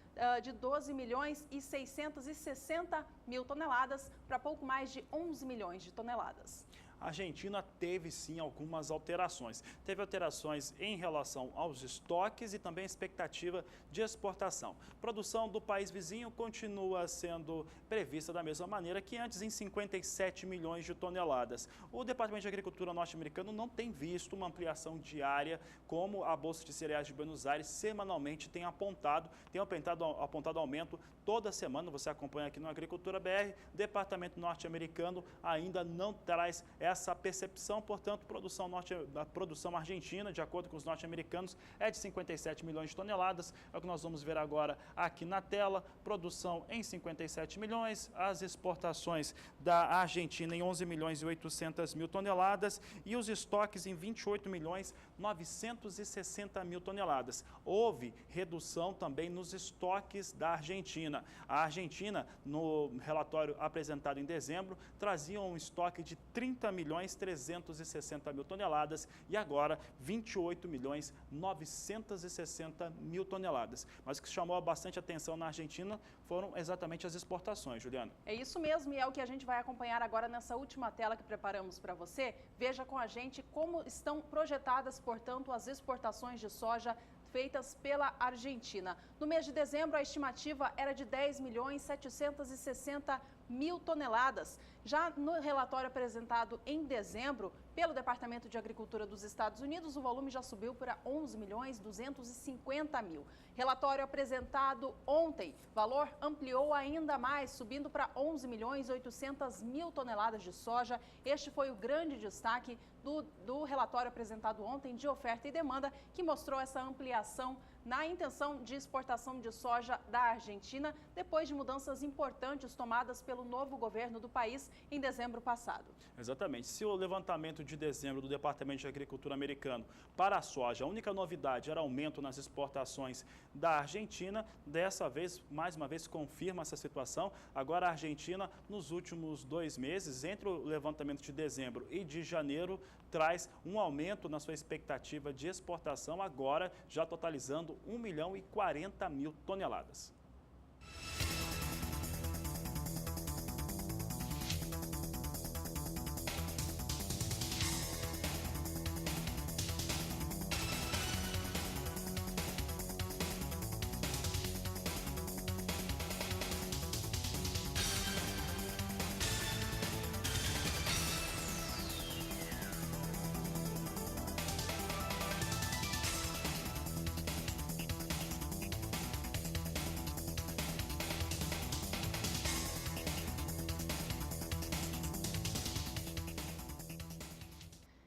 [SPEAKER 2] de 12.660.000 toneladas para pouco mais de 11 milhões de toneladas.
[SPEAKER 1] A Argentina teve sim algumas alterações. Teve alterações em relação aos estoques e também a expectativa de exportação. Produção do país vizinho continua sendo prevista da mesma maneira que antes, em 57 milhões de toneladas. O Departamento de Agricultura norte-americano não tem visto uma ampliação diária como a Bolsa de Cereais de Buenos Aires semanalmente tem apontado aumento toda semana. Você acompanha aqui no Agricultura BR. O Departamento norte-americano ainda não traz essa percepção, portanto, a produção argentina, de acordo com os norte-americanos, é de 57 milhões de toneladas, é o que nós vamos ver agora aqui na tela, produção em 57 milhões, as exportações da Argentina em 11 milhões e 800 mil toneladas e os estoques em 28 milhões 960 mil toneladas. Houve redução também nos estoques da Argentina. A Argentina, no relatório apresentado em dezembro, trazia um estoque de 30 milhões 360 mil toneladas e agora 28 milhões 960 mil toneladas. Mas o que chamou bastante atenção na Argentina foram exatamente as exportações, Juliana.
[SPEAKER 2] É isso mesmo, e é o que a gente vai acompanhar agora nessa última tela que preparamos para você. Veja com a gente como estão projetadas, portanto, as exportações de soja feitas pela Argentina. No mês de dezembro, a estimativa era de 10 milhões 760 mil toneladas. Já no relatório apresentado em dezembro pelo Departamento de Agricultura dos Estados Unidos, o volume já subiu para 11 milhões 250 mil. Relatório apresentado ontem, valor ampliou ainda mais, subindo para 11 milhões 800 mil toneladas de soja. Este foi o grande destaque do relatório apresentado ontem de oferta e demanda, que mostrou essa ampliação na intenção de exportação de soja da Argentina, depois de mudanças importantes tomadas pelo novo governo do país em dezembro passado.
[SPEAKER 1] Exatamente. Se o levantamento de dezembro do Departamento de Agricultura americano para a soja, a única novidade era aumento nas exportações da Argentina, dessa vez, mais uma vez, confirma essa situação. Agora a Argentina, nos últimos 2 meses, entre o levantamento de dezembro e de janeiro, traz um aumento na sua expectativa de exportação, agora já totalizando 1 milhão e 40 mil toneladas.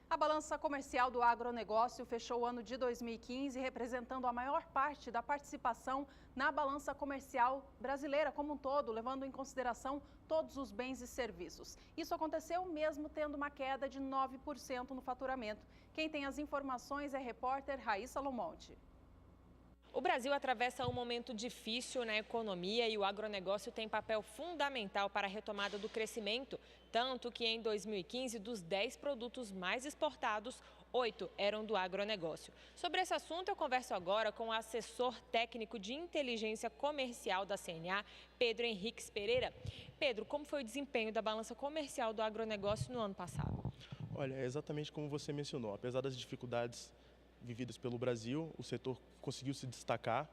[SPEAKER 2] A balança comercial do agronegócio fechou o ano de 2015 representando a maior parte da participação na balança comercial brasileira como um todo, levando em consideração todos os bens e serviços. Isso aconteceu mesmo tendo uma queda de 9% no faturamento. Quem tem as informações é a repórter Raíssa Lomonte.
[SPEAKER 7] O Brasil atravessa um momento difícil na economia e o agronegócio tem papel fundamental para a retomada do crescimento. Tanto que em 2015, dos 10 produtos mais exportados, 8 eram do agronegócio. Sobre esse assunto, eu converso agora com o assessor técnico de inteligência comercial da CNA, Pedro Henriques Pereira. Pedro, como foi o desempenho da balança comercial do agronegócio no ano passado?
[SPEAKER 8] Olha, é exatamente como você mencionou. Apesar das dificuldades vividas pelo Brasil, o setor conseguiu se destacar,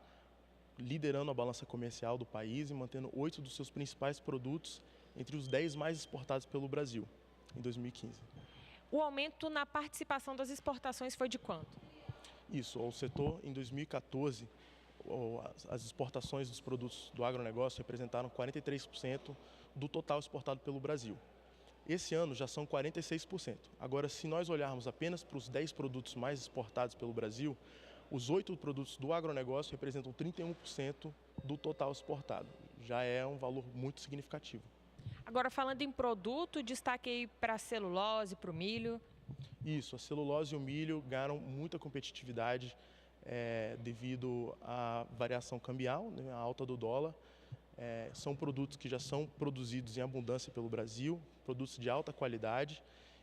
[SPEAKER 8] liderando a balança comercial do país e mantendo 8 dos seus principais produtos entre os 10 mais exportados pelo Brasil em 2015.
[SPEAKER 7] O aumento na participação das exportações foi de quanto?
[SPEAKER 8] Isso, o setor em 2014 as exportações dos produtos do agronegócio representaram 43% do total exportado pelo Brasil. Esse ano já são 46%. Agora, se nós olharmos apenas para os 10 produtos mais exportados pelo Brasil, os 8 produtos do agronegócio representam 31% do total exportado. Já é um valor muito significativo.
[SPEAKER 7] Agora, falando em produto, destaque aí para a celulose, para o milho.
[SPEAKER 8] Isso, a celulose e o milho ganharam muita competitividade devido à variação cambial, né, a alta do dólar. São produtos que já são produzidos em abundância pelo Brasil, produtos de alta qualidade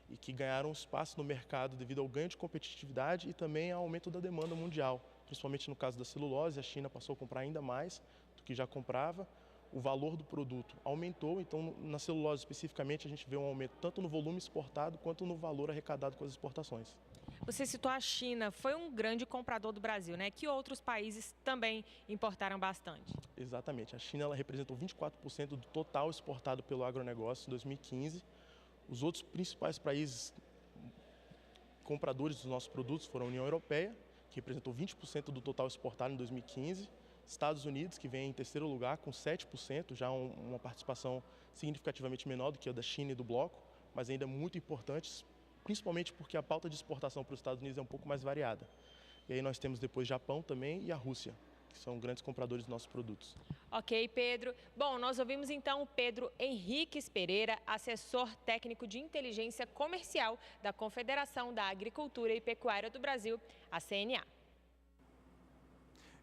[SPEAKER 8] e que ganharam espaço no mercado devido ao ganho de competitividade e também ao aumento da demanda mundial. Principalmente no caso da celulose, a China passou a comprar ainda mais do que já comprava. O valor do produto aumentou, então na celulose especificamente a gente vê um aumento tanto no volume exportado quanto no valor arrecadado com as exportações.
[SPEAKER 7] Você citou a China, foi um grande comprador do Brasil, né? Que outros países também importaram bastante?
[SPEAKER 8] Exatamente, a China ela representou 24% do total exportado pelo agronegócio em 2015. Os outros principais países compradores dos nossos produtos foram a União Europeia, que representou 20% do total exportado em 2015, Estados Unidos, que vem em terceiro lugar com 7%, já uma participação significativamente menor do que a da China e do bloco, mas ainda muito importante, principalmente porque a pauta de exportação para os Estados Unidos é um pouco mais variada. E aí nós temos depois Japão também e a Rússia, que são grandes compradores dos nossos produtos.
[SPEAKER 7] Ok, Pedro. Bom, nós ouvimos então o Pedro Henriques Pereira, assessor técnico de inteligência comercial da Confederação da Agricultura e Pecuária do Brasil, a CNA.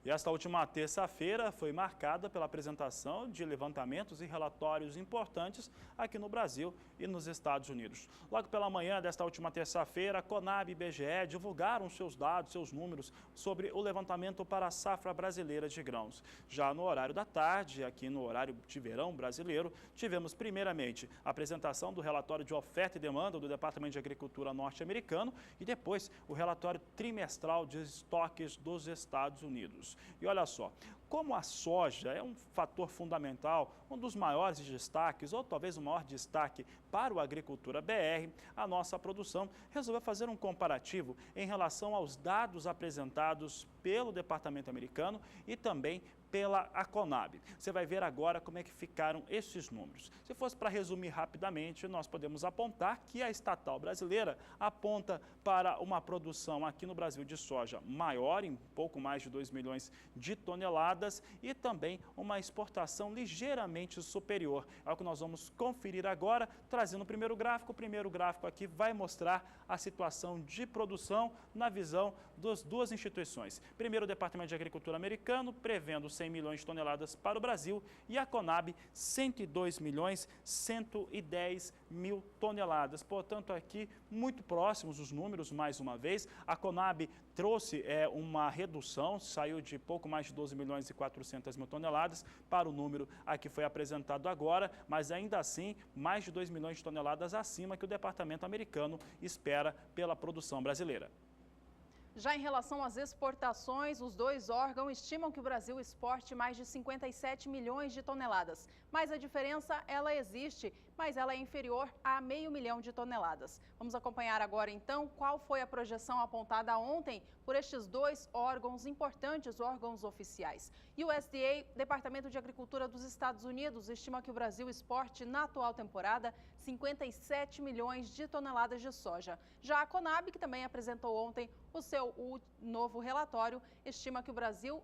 [SPEAKER 1] E esta última terça-feira foi marcada pela apresentação de levantamentos e relatórios importantes aqui no Brasil e nos Estados Unidos. Logo pela manhã desta última terça-feira, a Conab e IBGE divulgaram seus dados, seus números sobre o levantamento para a safra brasileira de grãos. Já no horário da tarde, aqui no horário de verão brasileiro, tivemos primeiramente a apresentação do relatório de oferta e demanda do Departamento de Agricultura norte-americano e depois o relatório trimestral de estoques dos Estados Unidos. E olha só, como a soja é um fator fundamental, um dos maiores destaques, ou talvez o maior destaque para o Agricultura BR, a nossa produção resolveu fazer um comparativo em relação aos dados apresentados pelo Departamento americano e também pela Conab. Você vai ver agora como é que ficaram esses números. Se fosse para resumir rapidamente, nós podemos apontar que a estatal brasileira aponta para uma produção aqui no Brasil de soja maior, em pouco mais de 2 milhões de toneladas, e também uma exportação ligeiramente superior. É o que nós vamos conferir agora, trazendo o primeiro gráfico. O primeiro gráfico aqui vai mostrar a situação de produção na visão das duas instituições. Primeiro, o Departamento de Agricultura americano, prevendo 100 milhões de toneladas para o Brasil, e a Conab 102 milhões 110 mil toneladas. Portanto, aqui muito próximos os números, mais uma vez. A Conab trouxe uma redução, saiu de pouco mais de 12 milhões e 400 mil toneladas para o número aqui foi apresentado agora, mas ainda assim mais de 2 milhões de toneladas acima que o Departamento americano espera pela produção brasileira.
[SPEAKER 2] Já em relação às exportações, os dois órgãos estimam que o Brasil exporte mais de 57 milhões de toneladas. Mas a diferença, ela existe, mas ela é inferior a 500 mil de toneladas. Vamos acompanhar agora, então, qual foi a projeção apontada ontem por estes dois órgãos importantes, órgãos oficiais. E o USDA, Departamento de Agricultura dos Estados Unidos, estima que o Brasil exporte, na atual temporada, 57 milhões de toneladas de soja. Já a Conab, que também apresentou ontem o novo relatório, estima que o Brasil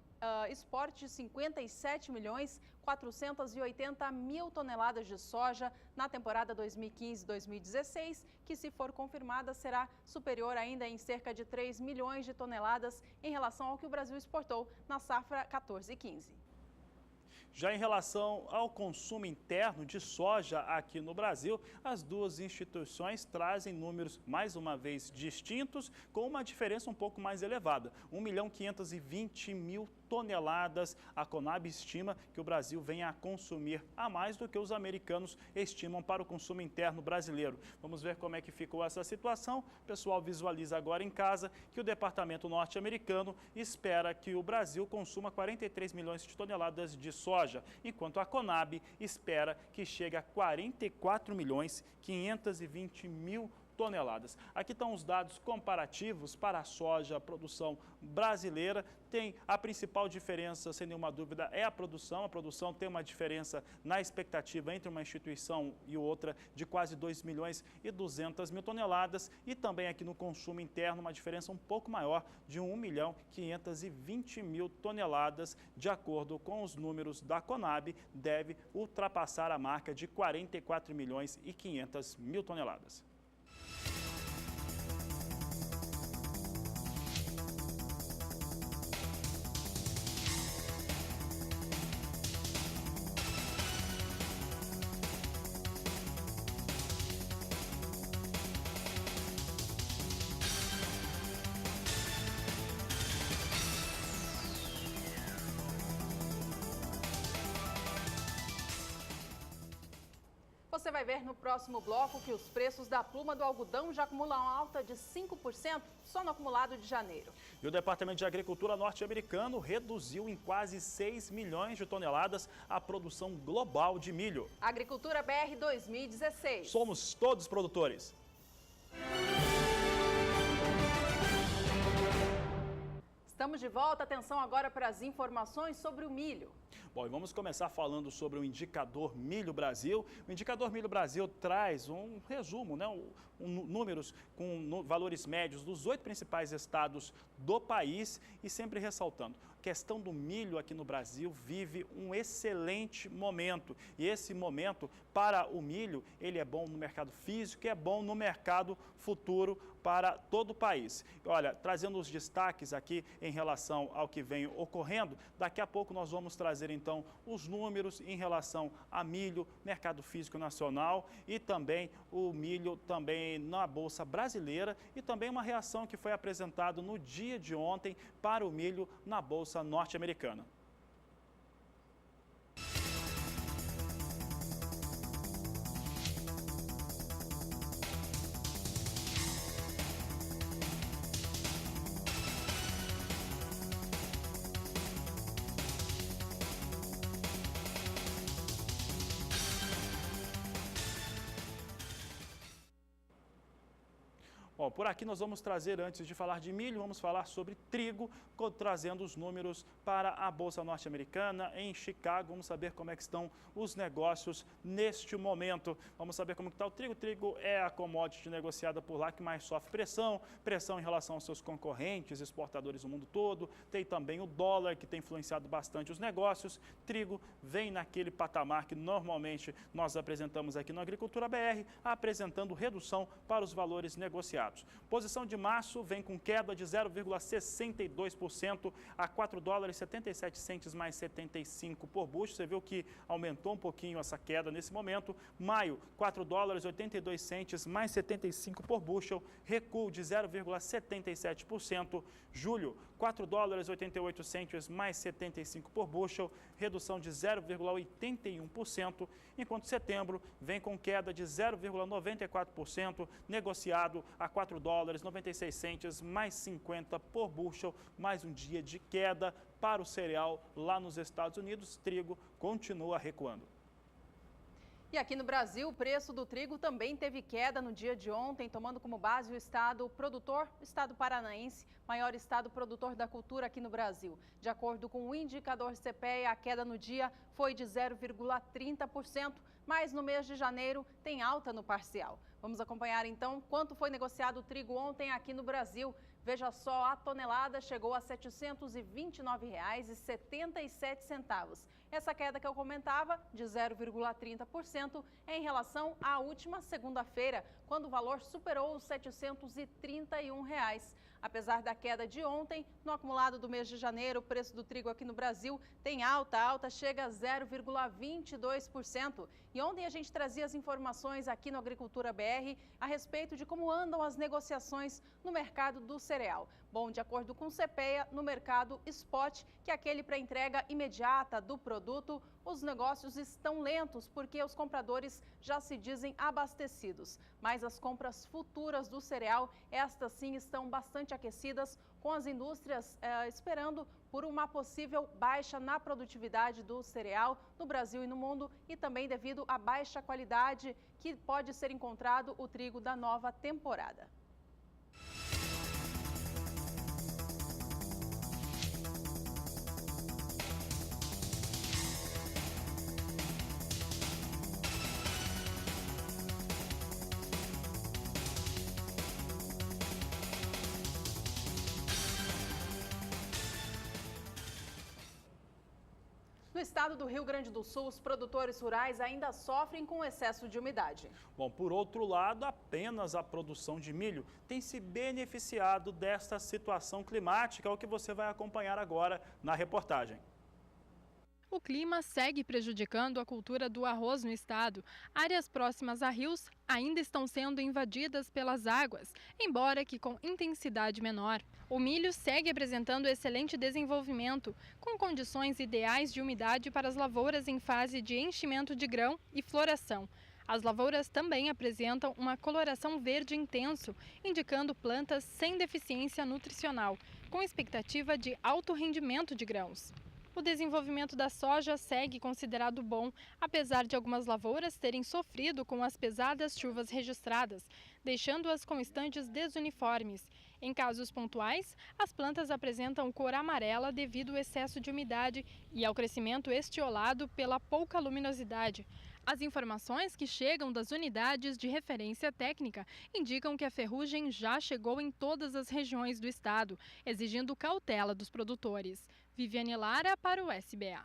[SPEAKER 2] exporte 57 milhões 480 mil toneladas de soja na temporada 2015-2016, que, se for confirmada, será superior ainda em cerca de 3 milhões de toneladas em relação ao que o Brasil exportou na safra 14-15.
[SPEAKER 1] Já em relação ao consumo interno de soja aqui no Brasil, as duas instituições trazem números, mais uma vez, distintos, com uma diferença um pouco mais elevada. 1.520.000 toneladas. A Conab estima que o Brasil venha a consumir a mais do que os americanos estimam para o consumo interno brasileiro. Vamos ver como é que ficou essa situação. O pessoal visualiza agora em casa que o Departamento norte-americano espera que o Brasil consuma 43 milhões de toneladas de soja, enquanto a Conab espera que chegue a 44 milhões 520 mil toneladas. Aqui estão os dados comparativos para a soja, a produção brasileira. Tem a principal diferença, sem nenhuma dúvida, é a produção. A produção tem uma diferença na expectativa entre uma instituição e outra de quase 2.200.000 toneladas. E também aqui no consumo interno, uma diferença um pouco maior de 1.520.000 toneladas. De acordo com os números da Conab, deve ultrapassar a marca de 44.500.000 toneladas.
[SPEAKER 2] Você vai ver no próximo bloco que os preços da pluma do algodão já acumulam alta de 5% só no acumulado de janeiro.
[SPEAKER 1] E o Departamento de Agricultura norte-americano reduziu em quase 6 milhões de toneladas a produção global de milho.
[SPEAKER 2] Agricultura BR 2016.
[SPEAKER 1] Somos todos produtores.
[SPEAKER 2] Estamos de volta. Atenção agora para as informações sobre o milho.
[SPEAKER 1] Bom, e vamos começar falando sobre o Indicador Milho Brasil. O Indicador Milho Brasil traz um resumo, né, números com valores médios dos 8 principais estados do país e sempre ressaltando. A questão do milho aqui no Brasil vive um excelente momento. E esse momento para o milho, ele é bom no mercado físico e é bom no mercado futuro para todo o país. Olha, trazendo os destaques aqui em relação ao que vem ocorrendo, daqui a pouco nós vamos trazer então os números em relação a milho, mercado físico nacional e também o milho também na Bolsa Brasileira e também uma reação que foi apresentada no dia de ontem para o milho na Bolsa norte-americana. Bom, por aqui nós vamos trazer, antes de falar de milho, vamos falar sobre trigo, trazendo os números para a Bolsa Norte-Americana em Chicago. Vamos saber como é que estão os negócios neste momento. Vamos saber como está o trigo. O trigo é a commodity negociada por lá que mais sofre pressão em relação aos seus concorrentes, exportadores do mundo todo. Tem também o dólar, que tem influenciado bastante os negócios. Trigo vem naquele patamar que normalmente nós apresentamos aqui no Agricultura BR, apresentando redução para os valores negociados. Posição de março vem com queda de 0,62% a $4,77 mais 75 por bushel. Você viu que aumentou um pouquinho essa queda nesse momento. Maio, $4,82 mais 75 por bushel, recuo de 0,77%. Julho, $4,88 mais 75 por bushel, redução de 0,81%, enquanto setembro vem com queda de 0,94%, negociado a $4,96 mais 50 por bushel, mais um dia de queda para o cereal lá nos Estados Unidos. Trigo continua recuando.
[SPEAKER 2] E aqui no Brasil, o preço do trigo também teve queda no dia de ontem, tomando como base o estado produtor, o estado paranaense, maior estado produtor da cultura aqui no Brasil. De acordo com o indicador CPEA, a queda no dia foi de 0,30%, mas no mês de janeiro tem alta no parcial. Vamos acompanhar então quanto foi negociado o trigo ontem aqui no Brasil. Veja só, a tonelada chegou a R$ 729,77. Essa queda que eu comentava, de 0,30%, é em relação à última segunda-feira, quando o valor superou os R$ 731. Apesar da queda de ontem, no acumulado do mês de janeiro, o preço do trigo aqui no Brasil tem alta. A alta chega a 0,22%. E ontem a gente trazia as informações aqui no Agricultura BR a respeito de como andam as negociações no mercado do cereal. Bom, de acordo com o CPEA, no mercado spot, que é aquele para entrega imediata do produto, os negócios estão lentos porque os compradores já se dizem abastecidos. Mas as compras futuras do cereal, estas sim estão bastante aquecidas, com as indústrias esperando por uma possível baixa na produtividade do cereal no Brasil e no mundo e também devido à baixa qualidade que pode ser encontrado o trigo da nova temporada. No estado do Rio Grande do Sul, os produtores rurais ainda sofrem com excesso de umidade.
[SPEAKER 1] Bom, por outro lado, apenas a produção de milho tem se beneficiado desta situação climática, o que você vai acompanhar agora na reportagem.
[SPEAKER 9] O clima segue prejudicando a cultura do arroz no estado. Áreas próximas a rios ainda estão sendo invadidas pelas águas, embora que com intensidade menor. O milho segue apresentando excelente desenvolvimento, com condições ideais de umidade para as lavouras em fase de enchimento de grão e floração. As lavouras também apresentam uma coloração verde intenso, indicando plantas sem deficiência nutricional, com expectativa de alto rendimento de grãos. O desenvolvimento da soja segue considerado bom, apesar de algumas lavouras terem sofrido com as pesadas chuvas registradas, deixando-as com estandes desuniformes. Em casos pontuais, as plantas apresentam cor amarela devido ao excesso de umidade e ao crescimento estiolado pela pouca luminosidade. As informações que chegam das unidades de referência técnica indicam que a ferrugem já chegou em todas as regiões do estado, exigindo cautela dos produtores. Viviane Lara para o SBA.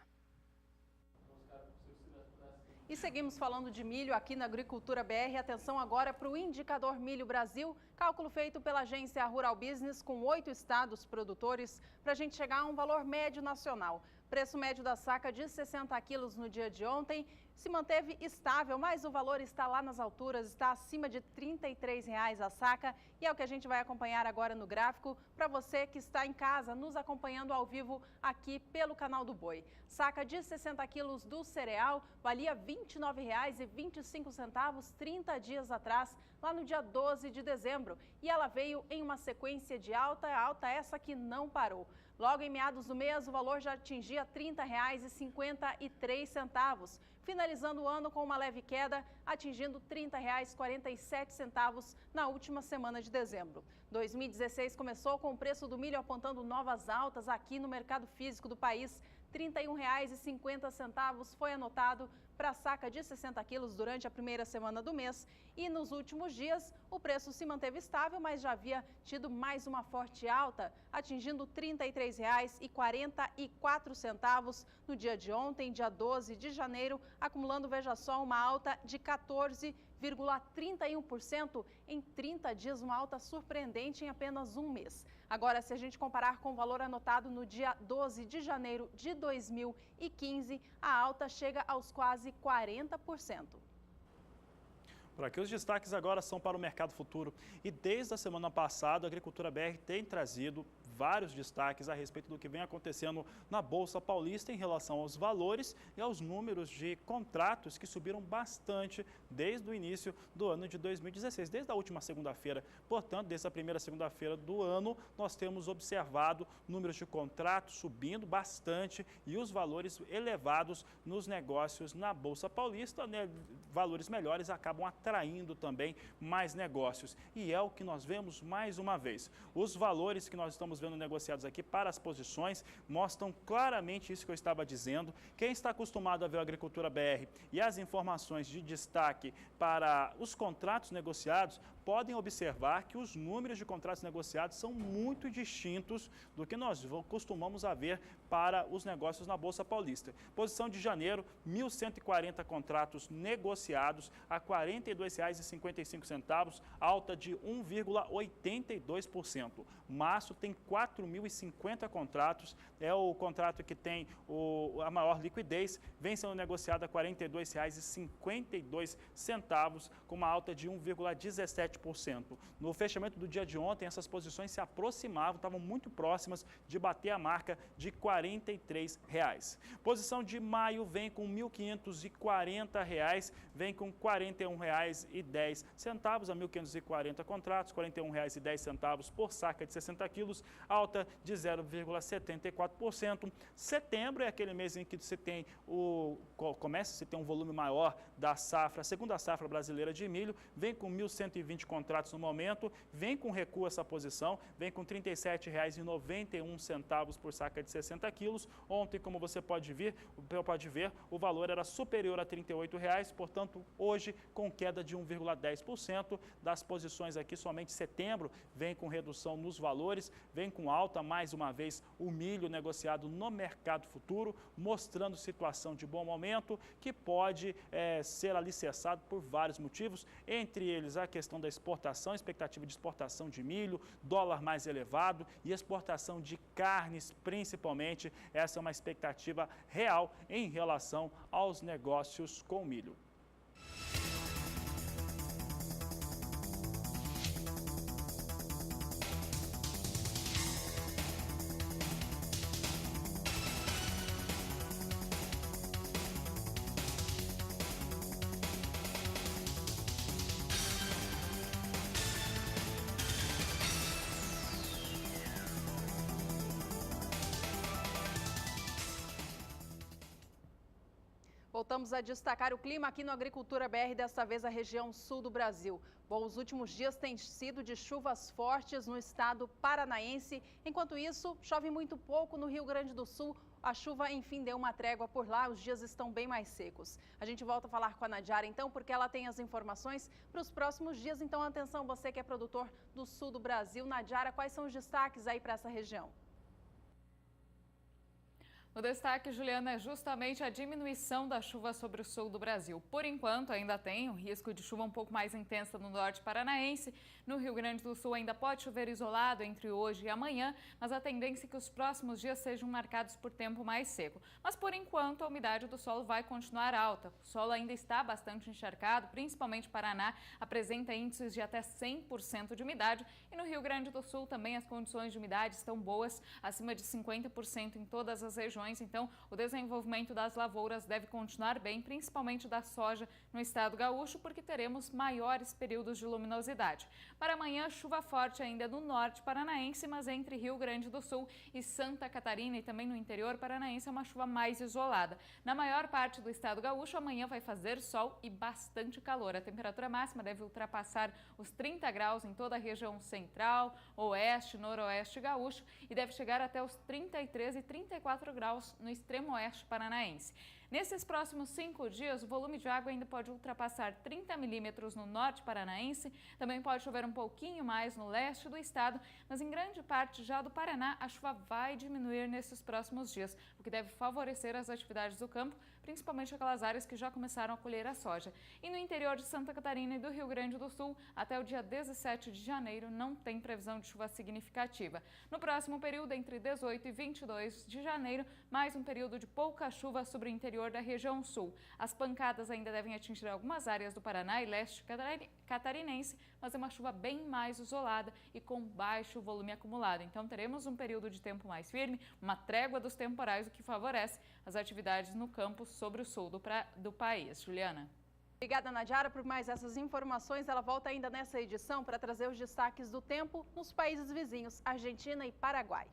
[SPEAKER 2] E seguimos falando de milho aqui na Agricultura BR. Atenção agora para o Indicador Milho Brasil, cálculo feito pela agência Rural Business com 8 estados produtores para a gente chegar a um valor médio nacional. Preço médio da saca de 60 quilos no dia de ontem se manteve estável, mas o valor está lá nas alturas, está acima de R$ 33,00 a saca. E é o que a gente vai acompanhar agora no gráfico para você que está em casa nos acompanhando ao vivo aqui pelo canal do Boi. Saca de 60 quilos do cereal valia R$ 29,25 30 dias atrás, lá no dia 12 de dezembro. E ela veio em uma sequência de alta essa que não parou. Logo em meados do mês, o valor já atingia R$ 30,53, finalizando o ano com uma leve queda, atingindo R$ 30,47 na última semana de dezembro. 2016 começou com o preço do milho apontando novas altas aqui no mercado físico do país. R$ 31,50 foi anotado para a saca de 60 quilos durante a primeira semana do mês. E nos últimos dias, o preço se manteve estável, mas já havia tido mais uma forte alta, atingindo R$ 33,44 no dia de ontem, dia 12 de janeiro, acumulando, veja só, uma alta de 14,31% em 30 dias, uma alta surpreendente em apenas um mês. Agora, se a gente comparar com o valor anotado no dia 12 de janeiro de 2015, a alta chega aos quase 40%.
[SPEAKER 1] Por aqui os destaques agora são para o mercado futuro. E desde a semana passada, a Agricultura BR tem trazido vários destaques a respeito do que vem acontecendo na Bolsa Paulista em relação aos valores e aos números de contratos que subiram bastante desde o início do ano de 2016, desde a última segunda-feira. Portanto, desde a primeira segunda-feira do ano, nós temos observado números de contratos subindo bastante e os valores elevados nos negócios na Bolsa Paulista, né? Valores melhores acabam atraindo também mais negócios. E é o que nós vemos mais uma vez. Os valores que nós estamos vendo negociados aqui para as posições mostram claramente isso que eu estava dizendo. Quem está acostumado a ver a Agricultura BR e as informações de destaque para os contratos negociados, podem observar que os números de contratos negociados são muito distintos do que nós costumamos a ver para os negócios na Bolsa Paulista. Posição de janeiro, 1.140 contratos negociados a R$ 42,55, alta de 1,82%. Março tem 4.050 contratos, é o contrato que tem a maior liquidez, vem sendo negociado a R$ 42,52, com uma alta de 1,17%. No fechamento do dia de ontem, essas posições se aproximavam, estavam muito próximas de bater a marca de R$ 43. Posição de maio vem com R$ 1.540, vem com R$ 41,10 a 1.540 contratos, R$ 41,10 por saca de 60 quilos, alta de 0,74%. Setembro é aquele mês em que você tem começa a ter um volume maior da safra, a segunda safra brasileira de milho, vem com 1.120 contratos no momento, vem com recuo essa posição, vem com R$ 37,91 por saca de 60 quilos. Ontem, como você pode ver, o valor era superior a R$ 38,00, portanto, hoje, com queda de 1,10%. Das posições aqui, somente setembro vem com redução nos valores, vem com alta, mais uma vez, o milho negociado no mercado futuro, mostrando situação de bom momento, que pode ser alicerçado por vários motivos, entre eles a questão da exportação, expectativa de exportação de milho, dólar mais elevado e exportação de carnes, principalmente. Essa é uma expectativa real em relação aos negócios com milho.
[SPEAKER 2] Voltamos a destacar o clima aqui no Agricultura BR, desta vez a região sul do Brasil. Bom, os últimos dias têm sido de chuvas fortes no estado paranaense. Enquanto isso, chove muito pouco no Rio Grande do Sul. A chuva, enfim, deu uma trégua por lá, os dias estão bem mais secos. A gente volta a falar com a Nadiara, então, porque ela tem as informações para os próximos dias. Então, atenção, você que é produtor do sul do Brasil. Nadiara, quais são os destaques aí para essa região?
[SPEAKER 3] O destaque, Juliana, é justamente a diminuição da chuva sobre o sul do Brasil. Por enquanto, ainda tem o risco de chuva um pouco mais intensa no norte paranaense. No Rio Grande do Sul ainda pode chover isolado entre hoje e amanhã, mas a tendência é que os próximos dias sejam marcados por tempo mais seco. Mas, por enquanto, a umidade do solo vai continuar alta. O solo ainda está bastante encharcado, principalmente Paraná apresenta índices de até 100% de umidade. E no Rio Grande do Sul também as condições de umidade estão boas, acima de 50% em todas as regiões. Então, o desenvolvimento das lavouras deve continuar bem, principalmente da soja no estado gaúcho, porque teremos maiores períodos de luminosidade. Para amanhã, chuva forte ainda no norte paranaense, mas entre Rio Grande do Sul e Santa Catarina e também no interior paranaense é uma chuva mais isolada. Na maior parte do estado gaúcho, amanhã vai fazer sol e bastante calor. A temperatura máxima deve ultrapassar os 30 graus em toda a região central, oeste, noroeste gaúcho e deve chegar até os 33 e 34 graus no extremo oeste paranaense. Nesses próximos 5 dias, o volume de água ainda pode ultrapassar 30 milímetros no norte paranaense, também pode chover um pouquinho mais no leste do estado, mas em grande parte já do Paraná a chuva vai diminuir nesses próximos dias, o que deve favorecer as atividades do campo, principalmente aquelas áreas que já começaram a colher a soja. E no interior de Santa Catarina e do Rio Grande do Sul, até o dia 17 de janeiro, não tem previsão de chuva significativa. No próximo período, entre 18 e 22 de janeiro, mais um período de pouca chuva sobre o interior da região sul. As pancadas ainda devem atingir algumas áreas do Paraná e leste catarinense, mas é uma chuva bem mais isolada e com baixo volume acumulado. Então teremos um período de tempo mais firme, uma trégua dos temporais, o que favorece as atividades no campo sobre o sul do país. Juliana.
[SPEAKER 2] Obrigada, Nadiara, por mais essas informações. Ela volta ainda nessa edição para trazer os destaques do tempo nos países vizinhos, Argentina e Paraguai.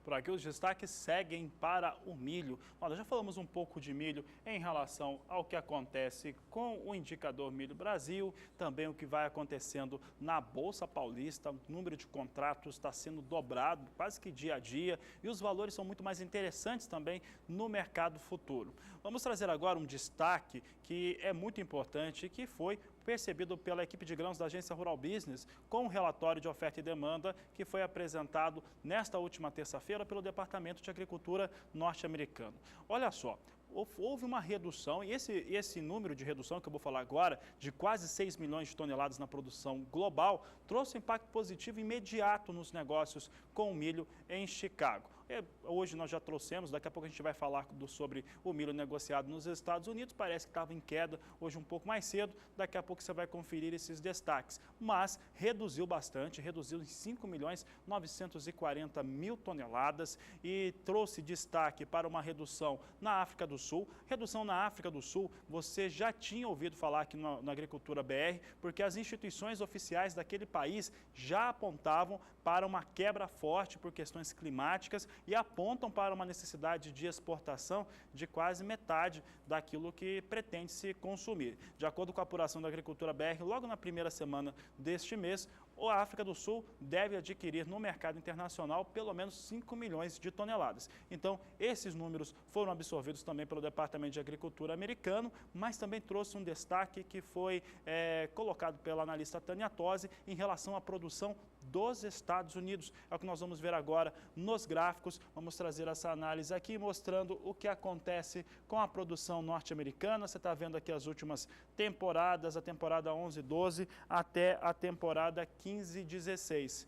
[SPEAKER 1] Por aqui os destaques seguem para o milho. Olha, já falamos um pouco de milho em relação ao que acontece com o indicador Milho Brasil, também o que vai acontecendo na Bolsa Paulista. O número de contratos está sendo dobrado quase que dia a dia e os valores são muito mais interessantes também no mercado futuro. Vamos trazer agora um destaque que é muito importante e que foi percebido pela equipe de grãos da Agência Rural Business com um relatório de oferta e demanda que foi apresentado nesta última terça-feira pelo Departamento de Agricultura norte-americano. Olha só, houve uma redução, e esse número de redução que eu vou falar agora, de quase 6 milhões de toneladas na produção global, trouxe um impacto positivo imediato nos negócios com o milho em Chicago. Hoje nós já trouxemos, daqui a pouco a gente vai falar sobre o milho negociado nos Estados Unidos, parece que estava em queda hoje um pouco mais cedo, daqui a pouco você vai conferir esses destaques, mas reduziu bastante, reduziu em 5.940.000 toneladas e trouxe destaque para uma redução na África do Sul. Redução na África do Sul, você já tinha ouvido falar aqui na Agricultura BR, porque as instituições oficiais daquele país já apontavam para uma quebra forte por questões climáticas e apontam para uma necessidade de exportação de quase metade daquilo que pretende se consumir. De acordo com a apuração da Agricultura BR, logo na primeira semana deste mês, a África do Sul deve adquirir no mercado internacional pelo menos 5 milhões de toneladas. Então, esses números foram absorvidos também pelo Departamento de Agricultura americano, mas também trouxe um destaque que foi colocado pela analista Tânia Tosi em relação à produção dos Estados Unidos. É o que nós vamos ver agora nos gráficos. Vamos trazer essa análise aqui mostrando o que acontece com a produção norte-americana. Você está vendo aqui as últimas temporadas, a temporada 11-12 até a temporada 15-16.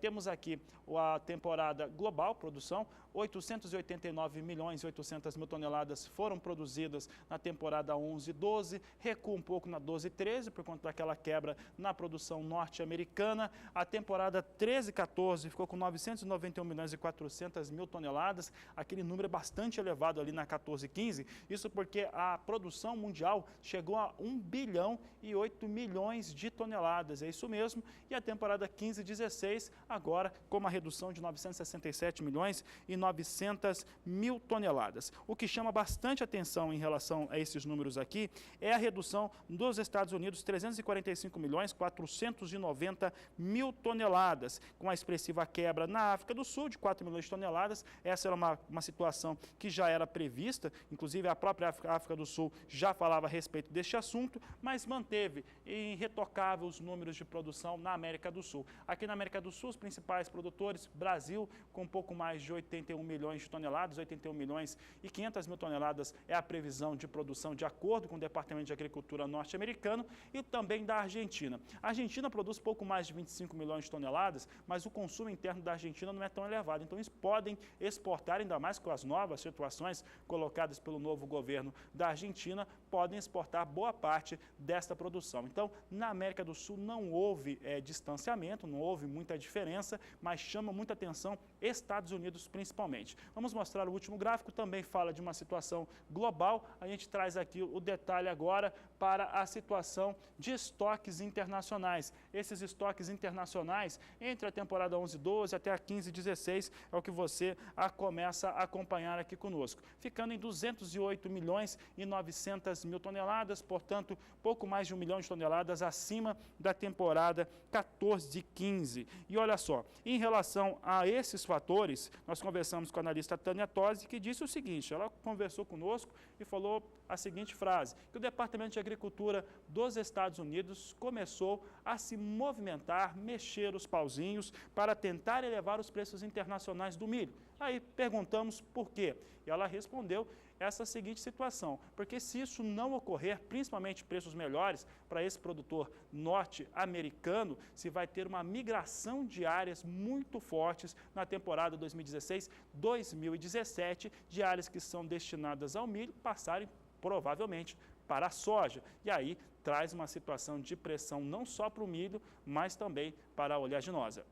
[SPEAKER 1] Temos aqui a temporada global, produção, 889.800.000 toneladas foram produzidas na temporada 11-12, recua um pouco na 12-13 por conta daquela quebra na produção norte-americana. A temporada 13-14 ficou com 991.400.000 toneladas, aquele número é bastante elevado ali na 14-15, isso porque a produção mundial chegou a 1 bilhão e 8 milhões de toneladas, é isso mesmo, e a temporada 15-16 agora com uma redução de 967 milhões e 900.000 toneladas. O que chama bastante atenção em relação a esses números aqui é a redução dos Estados Unidos, 345.490.000 toneladas, com a expressiva quebra na África do Sul de 4 milhões de toneladas. Essa era uma situação que já era prevista, inclusive a própria África do Sul já falava a respeito deste assunto, mas manteve irretocável os números de produção na América do Sul. Aqui na América do Sul, os principais produtores, Brasil, com um pouco mais de 81 milhões de toneladas, 81 milhões e 500.000 toneladas é a previsão de produção de acordo com o Departamento de Agricultura norte-americano, e também da Argentina. A Argentina produz pouco mais de 25 milhões de toneladas, mas o consumo interno da Argentina não é tão elevado, então eles podem exportar, ainda mais com as novas situações colocadas pelo novo governo da Argentina, podem exportar boa parte desta produção. Então, na América do Sul não houve distanciamento, não houve muita diferença, mas chama muita atenção Estados Unidos principalmente. Vamos mostrar o último gráfico, também fala de uma situação global. A gente traz aqui o detalhe agora para a situação de estoques internacionais. Esses estoques internacionais, entre a temporada 11-12 até a 15-16, é o que você começa a acompanhar aqui conosco. Ficando em 208 milhões e 900.000 toneladas, portanto, pouco mais de 1 milhão de toneladas acima da temporada 14-15. E olha só, em relação a esses fatores, nós conversamos com a analista Tânia Tosi, que disse o seguinte, ela conversou conosco e falou a seguinte frase, que o Departamento de Agricultura dos Estados Unidos começou a se movimentar, mexer os pauzinhos para tentar elevar os preços internacionais do milho. Aí perguntamos por quê, e ela respondeu essa seguinte situação, porque se isso não ocorrer, principalmente preços melhores para esse produtor norte-americano, se vai ter uma migração de áreas muito fortes na temporada 2016-2017, de áreas que são destinadas ao milho passarem provavelmente para a soja, e aí traz uma situação de pressão não só para o milho, mas também para a oleaginosa.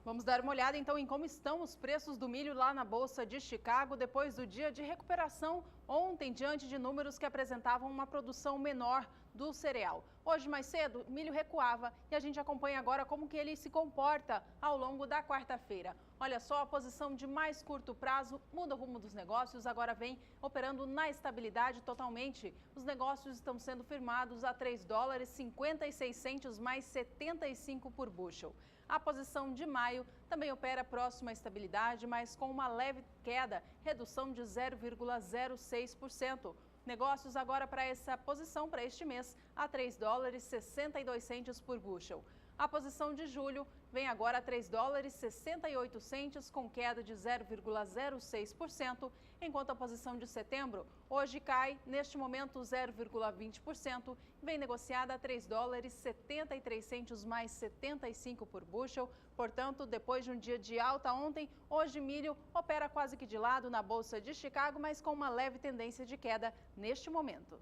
[SPEAKER 2] Vamos dar uma olhada então em como estão os preços do milho lá na Bolsa de Chicago depois do dia de recuperação ontem, diante de números que apresentavam uma produção menor do cereal. Hoje, mais cedo, o milho recuava e a gente acompanha agora como que ele se comporta ao longo da quarta-feira. Olha só, a posição de mais curto prazo muda o rumo dos negócios, agora vem operando na estabilidade totalmente. Os negócios estão sendo firmados a $3,56 mais 75 por bushel. A posição de maio também opera próxima à estabilidade, mas com uma leve queda, redução de 0,06%. Negócios agora para essa posição, para este mês, a $3,62 por bushel. A posição de julho vem agora a $3,68, com queda de 0,06%, enquanto a posição de setembro hoje cai, neste momento, 0,20%, vem negociada a $3,73 mais 75 por bushel. Portanto, depois de um dia de alta ontem, hoje milho opera quase que de lado na Bolsa de Chicago, mas com uma leve tendência de queda neste momento.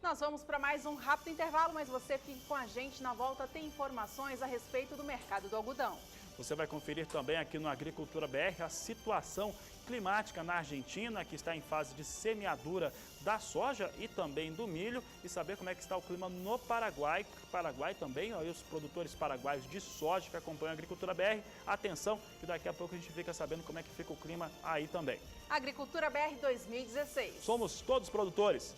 [SPEAKER 2] Nós vamos para mais um rápido intervalo, mas você fique com a gente. Na volta tem informações a respeito do mercado do algodão.
[SPEAKER 1] Você vai conferir também aqui no Agricultura BR a situação climática na Argentina, que está em fase de semeadura da soja e também do milho, e saber como é que está o clima no Paraguai. Paraguai também, ó, e os produtores paraguaios de soja que acompanham a Agricultura BR. Atenção, que daqui a pouco a gente fica sabendo como é que fica o clima aí também.
[SPEAKER 2] Agricultura BR 2016.
[SPEAKER 1] Somos todos produtores.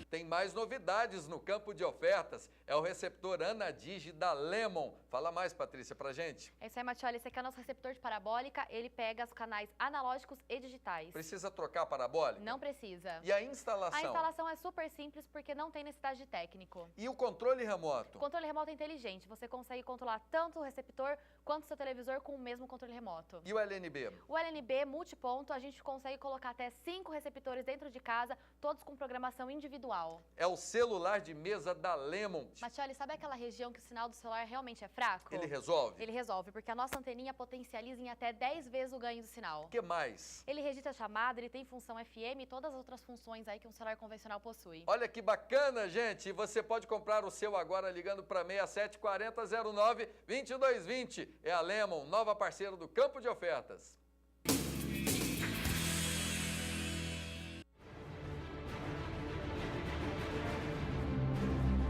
[SPEAKER 10] Tem mais novidades no campo de ofertas. É o receptor Anadigi da Lemon. Fala mais, Patrícia, pra gente.
[SPEAKER 11] É isso aí, Matioli. Esse aqui é o nosso receptor de parabólica. Ele pega os canais analógicos e digitais.
[SPEAKER 10] Precisa trocar a parabólica?
[SPEAKER 11] Não precisa.
[SPEAKER 10] E a instalação?
[SPEAKER 11] A instalação é super simples porque não tem necessidade de técnico.
[SPEAKER 10] E o controle remoto?
[SPEAKER 11] O controle remoto é inteligente. Você consegue controlar tanto o receptor quanto o seu televisor com o mesmo controle remoto.
[SPEAKER 10] E o LNB?
[SPEAKER 11] O LNB multiponto, a gente consegue colocar até 5 receptores dentro de casa, todos com programação individual.
[SPEAKER 10] É o celular de mesa da Lemon.
[SPEAKER 11] Matioli, sabe aquela região que o sinal do celular realmente é fraco?
[SPEAKER 10] Ele resolve?
[SPEAKER 11] Ele resolve, porque a nossa anteninha potencializa em até 10 vezes o ganho do sinal.
[SPEAKER 10] O que mais?
[SPEAKER 11] Ele registra a chamada, ele tem função FM e todas as outras funções aí que um celular convencional possui.
[SPEAKER 10] Olha que bacana, gente! E você pode comprar o seu agora ligando para 674009-2220. É a Lemon, nova parceira do Campo de Ofertas.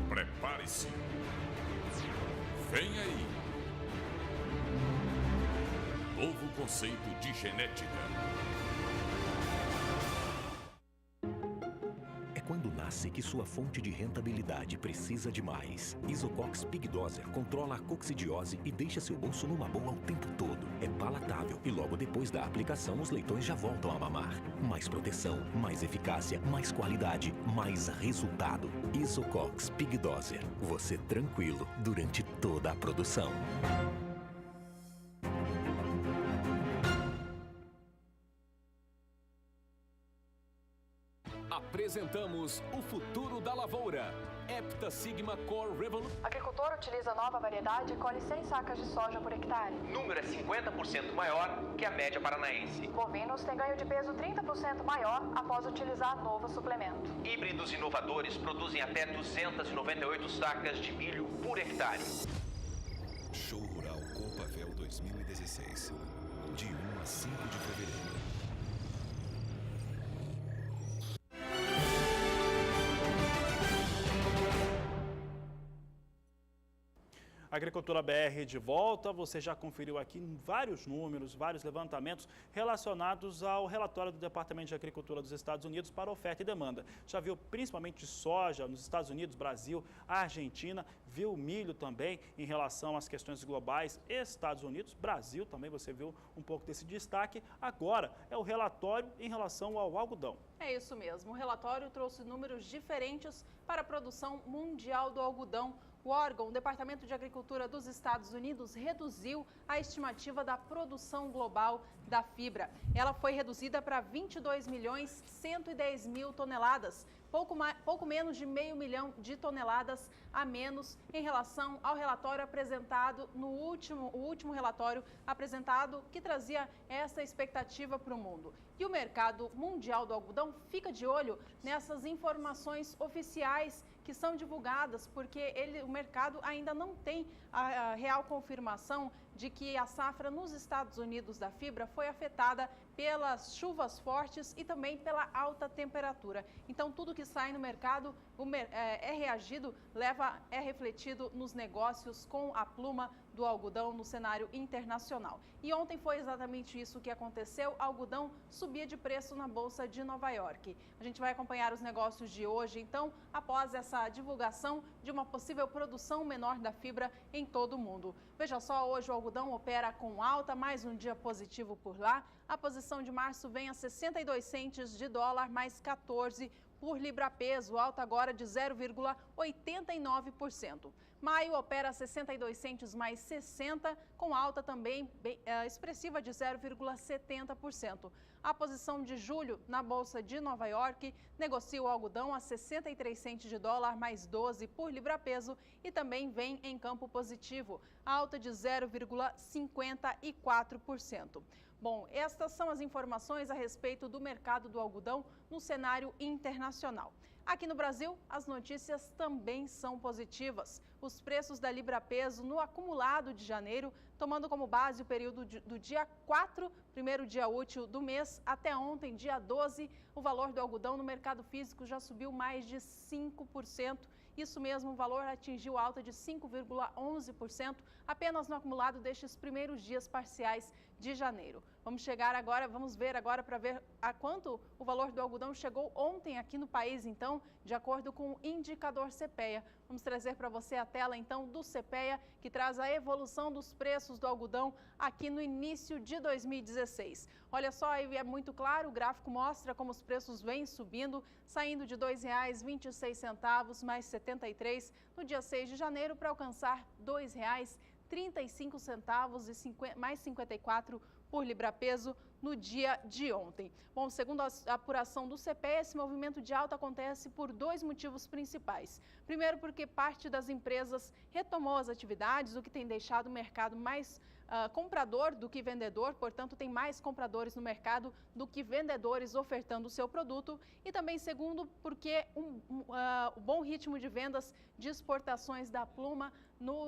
[SPEAKER 12] Prepare-se. Vem aí. Novo conceito de genética.
[SPEAKER 13] É quando nasce que sua fonte de rentabilidade precisa de mais. Isocox Pig Doser controla a coccidiose e deixa seu bolso numa boa o tempo todo. É palatável e logo depois da aplicação os leitões já voltam a mamar. Mais proteção, mais eficácia, mais qualidade, mais resultado. Isocox Pig Doser. Você tranquilo durante toda a produção.
[SPEAKER 14] Apresentamos o futuro da lavoura. Hepta Sigma Core Revolution.
[SPEAKER 15] Agricultor utiliza nova variedade e colhe 100 sacas de soja por hectare.
[SPEAKER 16] Número é 50% maior que a média paranaense.
[SPEAKER 15] Bovinos têm ganho de peso 30% maior após utilizar novo suplemento.
[SPEAKER 16] Híbridos inovadores produzem até 298 sacas de milho por hectare.
[SPEAKER 17] Show Rural Copavel 2016. De 1 a 5 de fevereiro.
[SPEAKER 1] Agricultura BR de volta, você já conferiu aqui vários números, vários levantamentos relacionados ao relatório do Departamento de Agricultura dos Estados Unidos para oferta e demanda. Já viu principalmente soja nos Estados Unidos, Brasil, Argentina, viu milho também em relação às questões globais, Estados Unidos, Brasil também você viu um pouco desse destaque. Agora é o relatório em relação ao algodão.
[SPEAKER 2] É isso mesmo, o relatório trouxe números diferentes para a produção mundial do algodão. O órgão, o Departamento de Agricultura dos Estados Unidos, reduziu a estimativa da produção global da fibra. Ela foi reduzida para 22.110.000 toneladas, pouco menos de 500 mil de toneladas a menos em relação ao relatório apresentado no último relatório apresentado, que trazia essa expectativa para o mundo. E o mercado mundial do algodão fica de olho nessas informações oficiais que são divulgadas, porque o mercado ainda não tem a real confirmação de que a safra nos Estados Unidos da fibra foi afetada pelas chuvas fortes e também pela alta temperatura. Então, tudo que sai no mercado é reagido, é refletido nos negócios com a pluma do algodão no cenário internacional. E ontem foi exatamente isso que aconteceu. O algodão subia de preço na Bolsa de Nova York. A gente vai acompanhar os negócios de hoje, então, após essa divulgação de uma possível produção menor da fibra em todo o mundo. Veja só, hoje o algodão opera com alta, mais um dia positivo por lá. A posição de março vem a 62 centes de dólar, mais 14 por libra-peso, alta agora de 0,89%. Maio opera 62 centes mais 60, com alta também expressiva de 0,70%. A posição de julho na Bolsa de Nova York negocia o algodão a 63 centes de dólar mais 12 por libra-peso e também vem em campo positivo, alta de 0,54%. Bom, estas são as informações a respeito do mercado do algodão no cenário internacional. Aqui no Brasil, as notícias também são positivas. Os preços da libra-peso no acumulado de janeiro, tomando como base o período do dia 4, primeiro dia útil do mês, até ontem, dia 12, o valor do algodão no mercado físico já subiu mais de 5%. Isso mesmo, o valor atingiu alta de 5,11% apenas no acumulado destes primeiros dias parciais de janeiro. Vamos ver agora para ver a quanto o valor do algodão chegou ontem aqui no país, então, de acordo com o indicador CPEA. Vamos trazer para você a tela, então, do CPEA, que traz a evolução dos preços do algodão aqui no início de 2016. Olha só, aí é muito claro, o gráfico mostra como os preços vêm subindo, saindo de R$ 2,26 mais 73 no dia 6 de janeiro para alcançar R$ 2,35 mais 54 por libra-peso no dia de ontem. Bom, segundo a apuração do CPEA, esse movimento de alta acontece por dois motivos principais. Primeiro, porque parte das empresas retomou as atividades, o que tem deixado o mercado mais comprador do que vendedor, portanto, tem mais compradores no mercado do que vendedores ofertando o seu produto. E também, segundo, porque o bom ritmo de vendas de exportações da pluma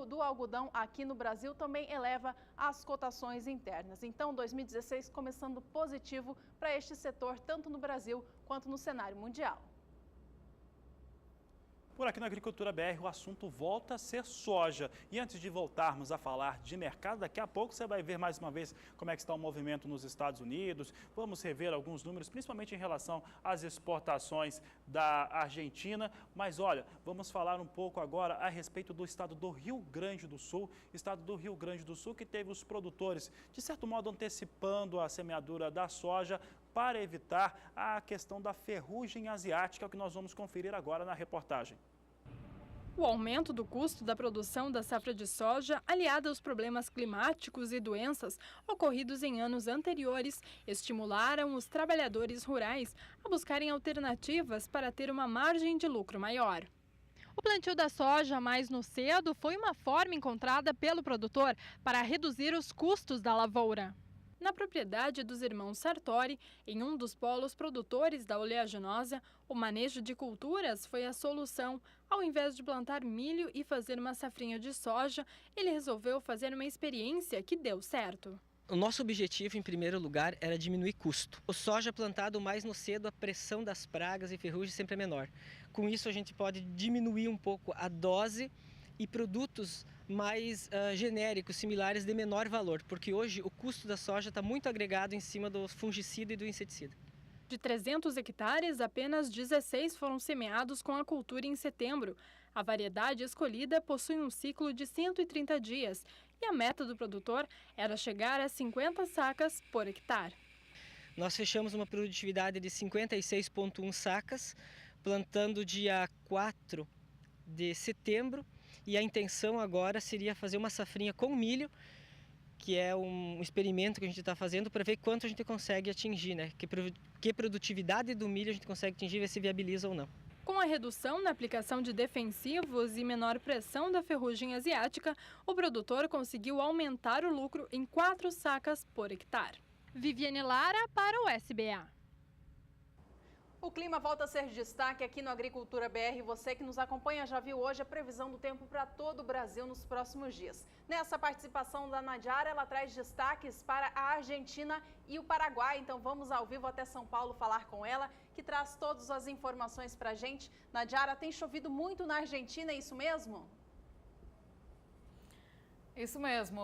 [SPEAKER 2] do algodão aqui no Brasil também eleva as cotações internas. Então, 2016 começando positivo para este setor, tanto no Brasil quanto no cenário mundial.
[SPEAKER 1] Por aqui na Agricultura BR, o assunto volta a ser soja. E antes de voltarmos a falar de mercado, daqui a pouco você vai ver mais uma vez como é que está o movimento nos Estados Unidos. Vamos rever alguns números, principalmente em relação às exportações da Argentina. Mas olha, vamos falar um pouco agora a respeito do estado do Rio Grande do Sul. Estado do Rio Grande do Sul que teve os produtores, de certo modo, antecipando a semeadura da soja para evitar a questão da ferrugem asiática, que nós vamos conferir agora na reportagem.
[SPEAKER 9] O aumento do custo da produção da safra de soja, aliado aos problemas climáticos e doenças ocorridos em anos anteriores, estimularam os trabalhadores rurais a buscarem alternativas para ter uma margem de lucro maior. O plantio da soja mais no cedo foi uma forma encontrada pelo produtor para reduzir os custos da lavoura. Na propriedade dos irmãos Sartori, em um dos polos produtores da oleaginosa, o manejo de culturas foi a solução. Ao invés de plantar milho e fazer uma safrinha de soja, ele resolveu fazer uma experiência que deu certo.
[SPEAKER 18] O nosso objetivo, em primeiro lugar, era diminuir custo. O soja plantado mais no cedo, a pressão das pragas e ferrugem sempre é menor. Com isso, a gente pode diminuir um pouco a dose e produtos mais genéricos, similares, de menor valor, porque hoje o custo da soja está muito agregado em cima do fungicida e do inseticida.
[SPEAKER 9] De 300 hectares, apenas 16 foram semeados com a cultura em setembro. A variedade escolhida possui um ciclo de 130 dias e a meta do produtor era chegar a 50 sacas por hectare.
[SPEAKER 18] Nós fechamos uma produtividade de 56,1 sacas, plantando dia 4 de setembro. E a intenção agora seria fazer uma safrinha com milho, que é um experimento que a gente está fazendo para ver quanto a gente consegue atingir, né? Que produtividade do milho a gente consegue atingir, ver se viabiliza ou não.
[SPEAKER 9] Com a redução na aplicação de defensivos e menor pressão da ferrugem asiática, o produtor conseguiu aumentar o lucro em 4 sacas por hectare. Viviane Lara para o SBA.
[SPEAKER 2] O clima volta a ser destaque aqui no Agricultura BR. Você que nos acompanha já viu hoje a previsão do tempo para todo o Brasil nos próximos dias. Nessa participação da Nadiara, ela traz destaques para a Argentina e o Paraguai. Então vamos ao vivo até São Paulo falar com ela, que traz todas as informações para a gente. Nadiara, tem chovido muito na Argentina, é isso mesmo?
[SPEAKER 3] Isso mesmo.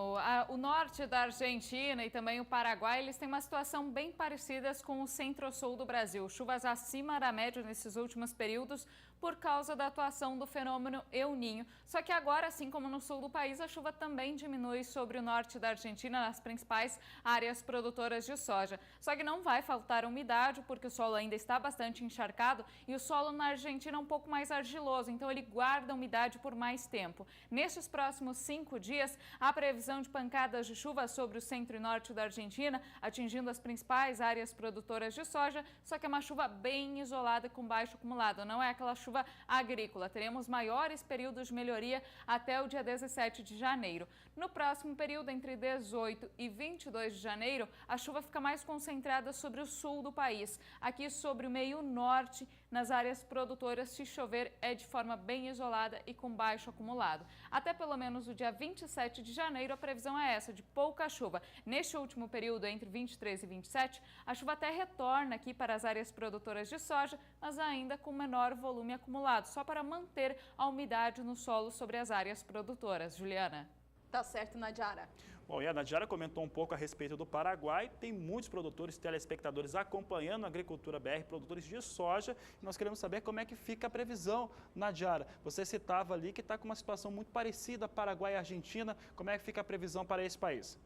[SPEAKER 3] O norte da Argentina e também o Paraguai, eles têm uma situação bem parecida com o centro-sul do Brasil. Chuvas acima da média nesses últimos períodos por causa da atuação do fenômeno El Niño. Só que agora, assim como no sul do país, a chuva também diminui sobre o norte da Argentina, nas principais áreas produtoras de soja. Só que não vai faltar umidade, porque o solo ainda está bastante encharcado e o solo na Argentina é um pouco mais argiloso, então ele guarda a umidade por mais tempo. Nestes próximos 5 dias, há previsão de pancadas de chuva sobre o centro e norte da Argentina, atingindo as principais áreas produtoras de soja, só que é uma chuva bem isolada com baixo acumulado, não é aquela chuva agrícola. Teremos maiores períodos de melhoria até o dia 17 de janeiro. No próximo período, entre 18 e 22 de janeiro, a chuva fica mais concentrada sobre o sul do país. Aqui sobre o meio norte, nas áreas produtoras, se chover, é de forma bem isolada e com baixo acumulado. Até pelo menos o dia 27 de janeiro, a previsão é essa, de pouca chuva. Neste último período, entre 23 e 27, a chuva até retorna aqui para as áreas produtoras de soja, mas ainda com menor volume acumulado, só para manter a umidade no solo sobre as áreas produtoras. Juliana.
[SPEAKER 2] Tá certo, Nadiara.
[SPEAKER 1] Bom, e a Nadiara comentou um pouco a respeito do Paraguai. Tem muitos produtores, telespectadores acompanhando a Agricultura BR, produtores de soja. E nós queremos saber como é que fica a previsão, Nadiara. Você citava ali que está com uma situação muito parecida, Paraguai e Argentina. Como é que fica a previsão para esse país?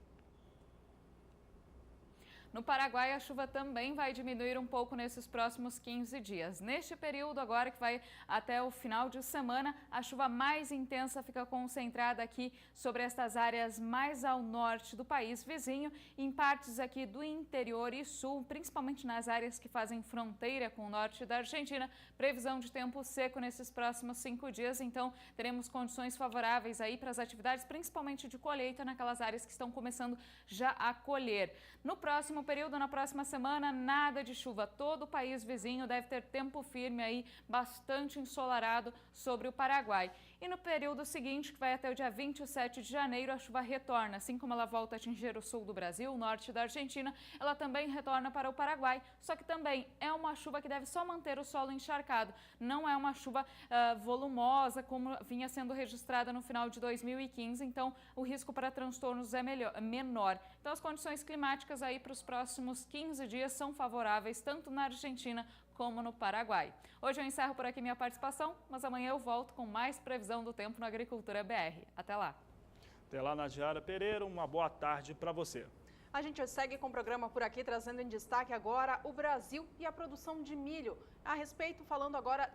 [SPEAKER 3] No Paraguai, a chuva também vai diminuir um pouco nesses próximos 15 dias. Neste período agora, que vai até o final de semana, a chuva mais intensa fica concentrada aqui sobre estas áreas mais ao norte do país vizinho, em partes aqui do interior e sul, principalmente nas áreas que fazem fronteira com o norte da Argentina. Previsão de tempo seco nesses próximos 5 dias, então teremos condições favoráveis aí para as atividades, principalmente de colheita, naquelas áreas que estão começando já a colher. No próximo período, na próxima semana, nada de chuva. Todo o país vizinho deve ter tempo firme aí, bastante ensolarado sobre o Paraguai. E no período seguinte, que vai até o dia 27 de janeiro, a chuva retorna. Assim como ela volta a atingir o sul do Brasil, o norte da Argentina, ela também retorna para o Paraguai. Só que também é uma chuva que deve só manter o solo encharcado. Não é uma chuva volumosa, como vinha sendo registrada no final de 2015. Então, o risco para transtornos é menor. Então, as condições climáticas aí para os próximos 15 dias são favoráveis, tanto na Argentina como no Paraguai. Hoje eu encerro por aqui minha participação, mas amanhã eu volto com mais previsão do tempo na Agricultura BR. Até lá.
[SPEAKER 1] Até lá, Nadiara Pereira. Uma boa tarde para você.
[SPEAKER 2] A gente segue com o programa por aqui, trazendo em destaque agora o Brasil e a produção de milho. A respeito, falando agora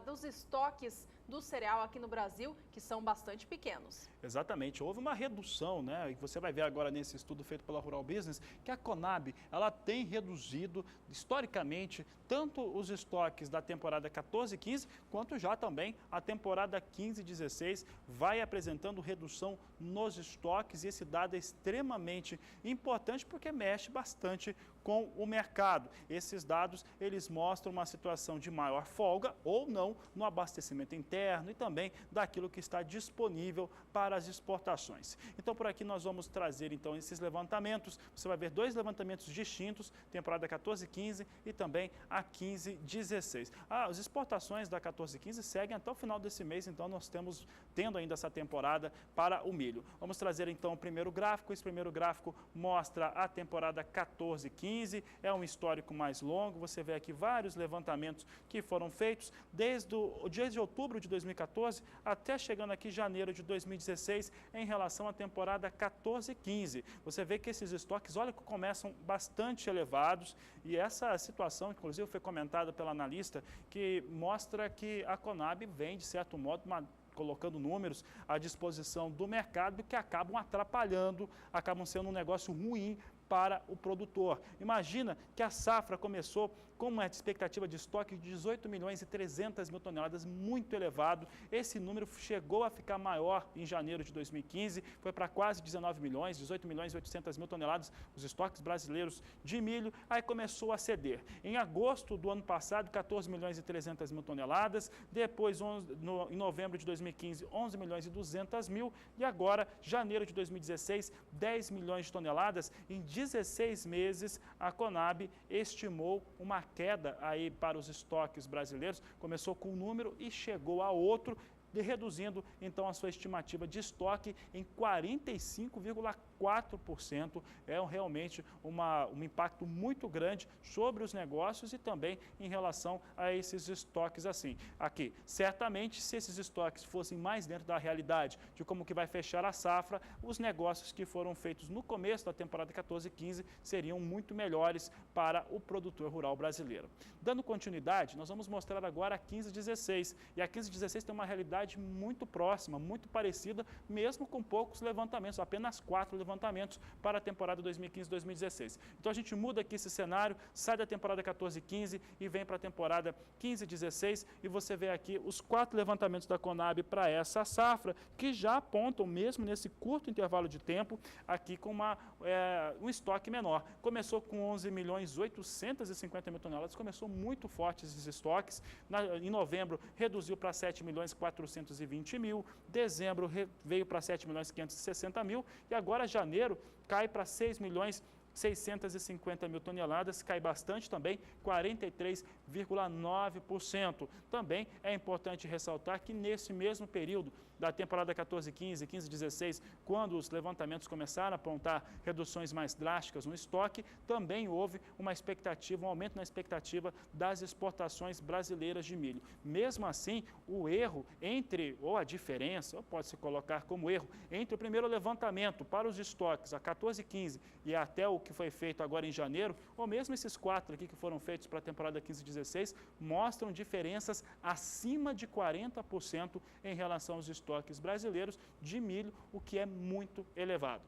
[SPEAKER 2] dos estoques do cereal aqui no Brasil, que são bastante pequenos.
[SPEAKER 1] Exatamente, houve uma redução, né? E você vai ver agora nesse estudo feito pela Rural Business, que a Conab, ela tem reduzido historicamente tanto os estoques da temporada 14-15, quanto já também a temporada 15-16 vai apresentando redução nos estoques, e esse dado é extremamente importante porque mexe bastante com o mercado. Esses dados, eles mostram uma situação de maior folga ou não no abastecimento interno e também daquilo que está disponível para as exportações. Então, por aqui nós vamos trazer então esses levantamentos. Você vai ver 2 levantamentos distintos, temporada 14-15 e também a 15-16. As exportações da 14-15 seguem até o final desse mês, então nós tendo ainda essa temporada para o milho. Vamos trazer então o primeiro gráfico. Esse primeiro gráfico mostra a temporada 14-15. É um histórico mais longo, você vê aqui vários levantamentos que foram feitos desde outubro de 2014 até chegando aqui janeiro de 2016 em relação à temporada 14-15. Você vê que esses estoques, olha, que começam bastante elevados, e essa situação, inclusive, foi comentada pela analista, que mostra que a Conab vem, de certo modo, colocando números à disposição do mercado que acabam atrapalhando, acabam sendo um negócio ruim para o produtor. Imagina que a safra começou com uma expectativa de estoque de 18 milhões e 300 mil toneladas, muito elevado. Esse número chegou a ficar maior em janeiro de 2015, foi para quase 19 milhões, 18 milhões e 800 mil toneladas, os estoques brasileiros de milho, aí começou a ceder. Em agosto do ano passado, 14 milhões e 300 mil toneladas, depois em novembro de 2015, 11 milhões e 200 mil, e agora, janeiro de 2016, 10 milhões de toneladas. Em 16 meses, a Conab estimou uma queda aí para os estoques brasileiros, começou com um número e chegou a outro, reduzindo então a sua estimativa de estoque em 45,4%. É realmente um impacto muito grande sobre os negócios e também em relação a esses estoques assim. Aqui, certamente, se esses estoques fossem mais dentro da realidade de como que vai fechar a safra, os negócios que foram feitos no começo da temporada 14-15 seriam muito melhores para o produtor rural brasileiro. Dando continuidade, nós vamos mostrar agora a 15-16. E a 15-16 tem uma realidade muito próxima, muito parecida, mesmo com poucos levantamentos, apenas 4 levantamentos para a temporada 2015-2016. Então a gente muda aqui esse cenário, sai da temporada 14-15 e vem para a temporada 15-16 e você vê aqui os 4 levantamentos da Conab para essa safra, que já apontam, mesmo nesse curto intervalo de tempo, aqui com um estoque menor. Começou com 11 milhões 850 mil toneladas, começou muito forte esses estoques. Em novembro, reduziu para 7 milhões 420 mil, dezembro veio para 7 milhões 560 mil e agora janeiro cai para 6 milhões 650 mil toneladas, cai bastante também, 43,9%. Também é importante ressaltar que nesse mesmo período da temporada 14-15, 15-16, quando os levantamentos começaram a apontar reduções mais drásticas no estoque, também houve um aumento na expectativa das exportações brasileiras de milho. Mesmo assim, o erro ou a diferença, ou pode-se colocar como erro, entre o primeiro levantamento para os estoques, a 14-15, e até o que foi feito agora em janeiro, ou mesmo esses 4 aqui que foram feitos para a temporada 15-16, mostram diferenças acima de 40% em relação aos estoques brasileiros de milho, o que é muito elevado.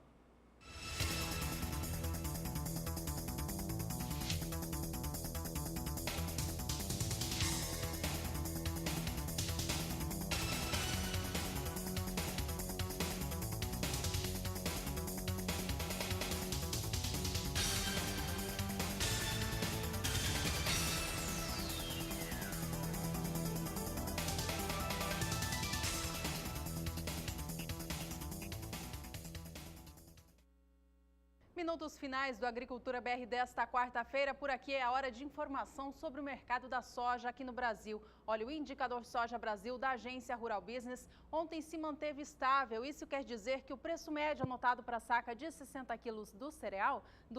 [SPEAKER 2] Minutos finais do Agricultura BR desta quarta-feira. Por aqui é a hora de informação sobre o mercado da soja aqui no Brasil. Olha, o indicador Soja Brasil da agência Rural Business ontem se manteve estável. Isso quer dizer que o preço médio anotado para a saca de 60 quilos do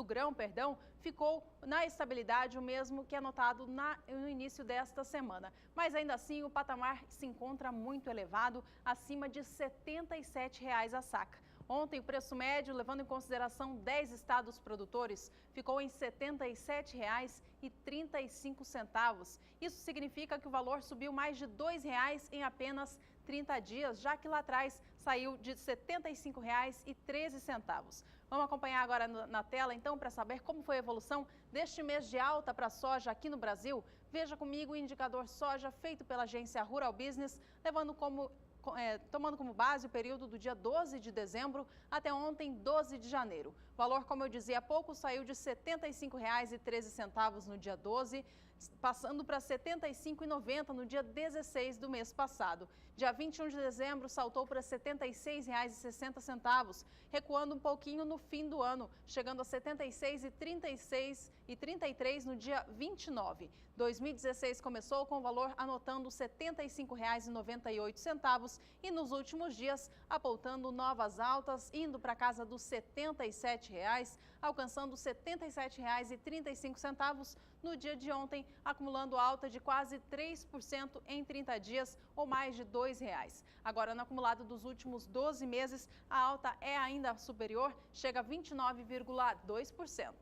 [SPEAKER 2] grão, ficou na estabilidade, o mesmo que anotado no início desta semana. Mas ainda assim, o patamar se encontra muito elevado, acima de R$ 77,00 a saca. Ontem, o preço médio, levando em consideração 10 estados produtores, ficou em R$ 77,35. Isso significa que o valor subiu mais de R$ 2,00 em apenas 30 dias, já que lá atrás saiu de R$ 75,13. Vamos acompanhar agora na tela, então, para saber como foi a evolução deste mês de alta para a soja aqui no Brasil. Veja comigo o indicador soja feito pela agência Rural Business, tomando como base o período do dia 12 de dezembro até ontem, 12 de janeiro. O valor, como eu dizia há pouco, saiu de R$ 75,13 no dia 12, passando para R$ 75,90 no dia 16 do mês passado. Dia 21 de dezembro, saltou para R$ 76,60, recuando um pouquinho no fim do ano, chegando a R$ 76,33 no dia 29. 2016 começou com o valor anotando R$ 75,98 e nos últimos dias apontando novas altas, indo para a casa dos R$ 77,00, alcançando R$ 77,35 no dia de ontem, acumulando alta de quase 3% em 30 dias ou mais de R$ 2,00. Agora, no acumulado dos últimos 12 meses, a alta é ainda superior, chega a 29,2%.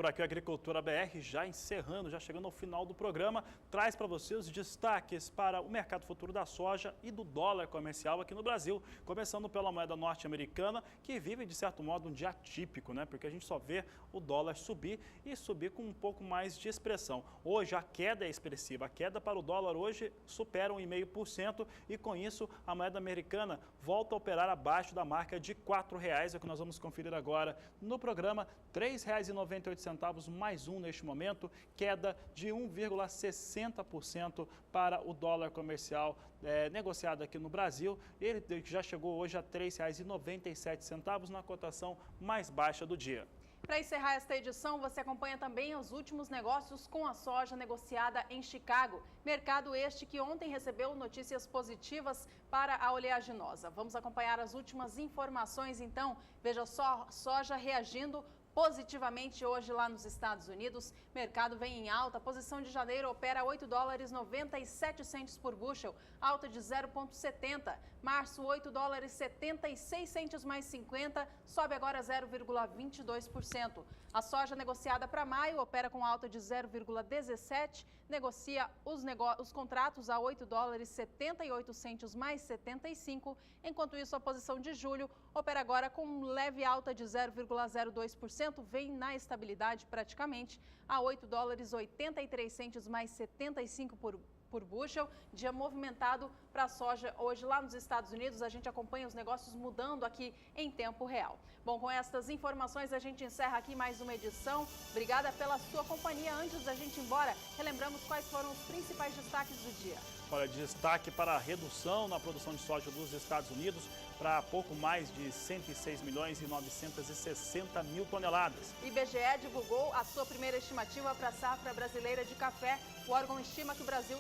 [SPEAKER 1] por aqui a Agricultura BR já encerrando, já chegando ao final do programa, traz para você os destaques para o mercado futuro da soja e do dólar comercial aqui no Brasil. Começando pela moeda norte-americana, que vive de certo modo um dia atípico, né? Porque a gente só vê o dólar subir e subir com um pouco mais de expressão. Hoje a queda é expressiva, a queda para o dólar hoje supera 1,5% e com isso a moeda americana volta a operar abaixo da marca de R$ 4,00, é o que nós vamos conferir agora no programa. R$ 3,98 mais um neste momento, queda de 1,60% para o dólar comercial negociado aqui no Brasil. Ele já chegou hoje a R$ 3,97 na cotação mais baixa do dia.
[SPEAKER 2] Para encerrar esta edição, você acompanha também os últimos negócios com a soja negociada em Chicago. Mercado este que ontem recebeu notícias positivas para a oleaginosa. Vamos acompanhar as últimas informações, então. Veja só, soja reagindo positivamente hoje lá nos Estados Unidos. Mercado vem em alta. A posição de janeiro opera $8,97 por bushel, alta de 0,70. Março, $8,76 mais 50, sobe agora 0,22%. A soja negociada para maio opera com alta de 0,17, negocia os contratos a $8,78 mais 75. Enquanto isso, a posição de julho opera agora com leve alta de 0,02%, vem na estabilidade praticamente a $8,83 mais 75 por bushel. Dia movimentado para a soja hoje lá nos Estados Unidos. A gente acompanha os negócios mudando aqui em tempo real. Bom, com estas informações a gente encerra aqui mais uma edição. Obrigada pela sua companhia. Antes da gente ir embora, relembramos quais foram os principais destaques do dia.
[SPEAKER 1] Olha, destaque para a redução na produção de soja dos Estados Unidos para pouco mais de 106.960.000 toneladas.
[SPEAKER 2] O IBGE divulgou a sua primeira estimativa para a safra brasileira de café. O órgão estima que o Brasil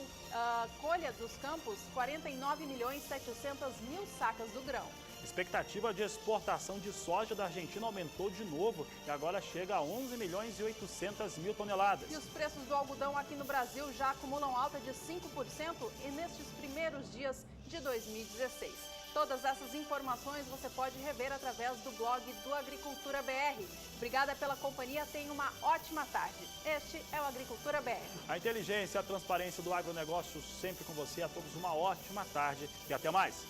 [SPEAKER 2] colha dos campos 49.700.000 sacas do grão.
[SPEAKER 1] Expectativa de exportação de soja da Argentina aumentou de novo e agora chega a 11.800.000 toneladas.
[SPEAKER 2] E os preços do algodão aqui no Brasil já acumulam alta de 5% e nestes primeiros dias de 2016. Todas essas informações você pode rever através do blog do Agricultura BR. Obrigada pela companhia, tenha uma ótima tarde. Este é o Agricultura BR.
[SPEAKER 1] A inteligência e a transparência do agronegócio sempre com você. A todos uma ótima tarde e até mais.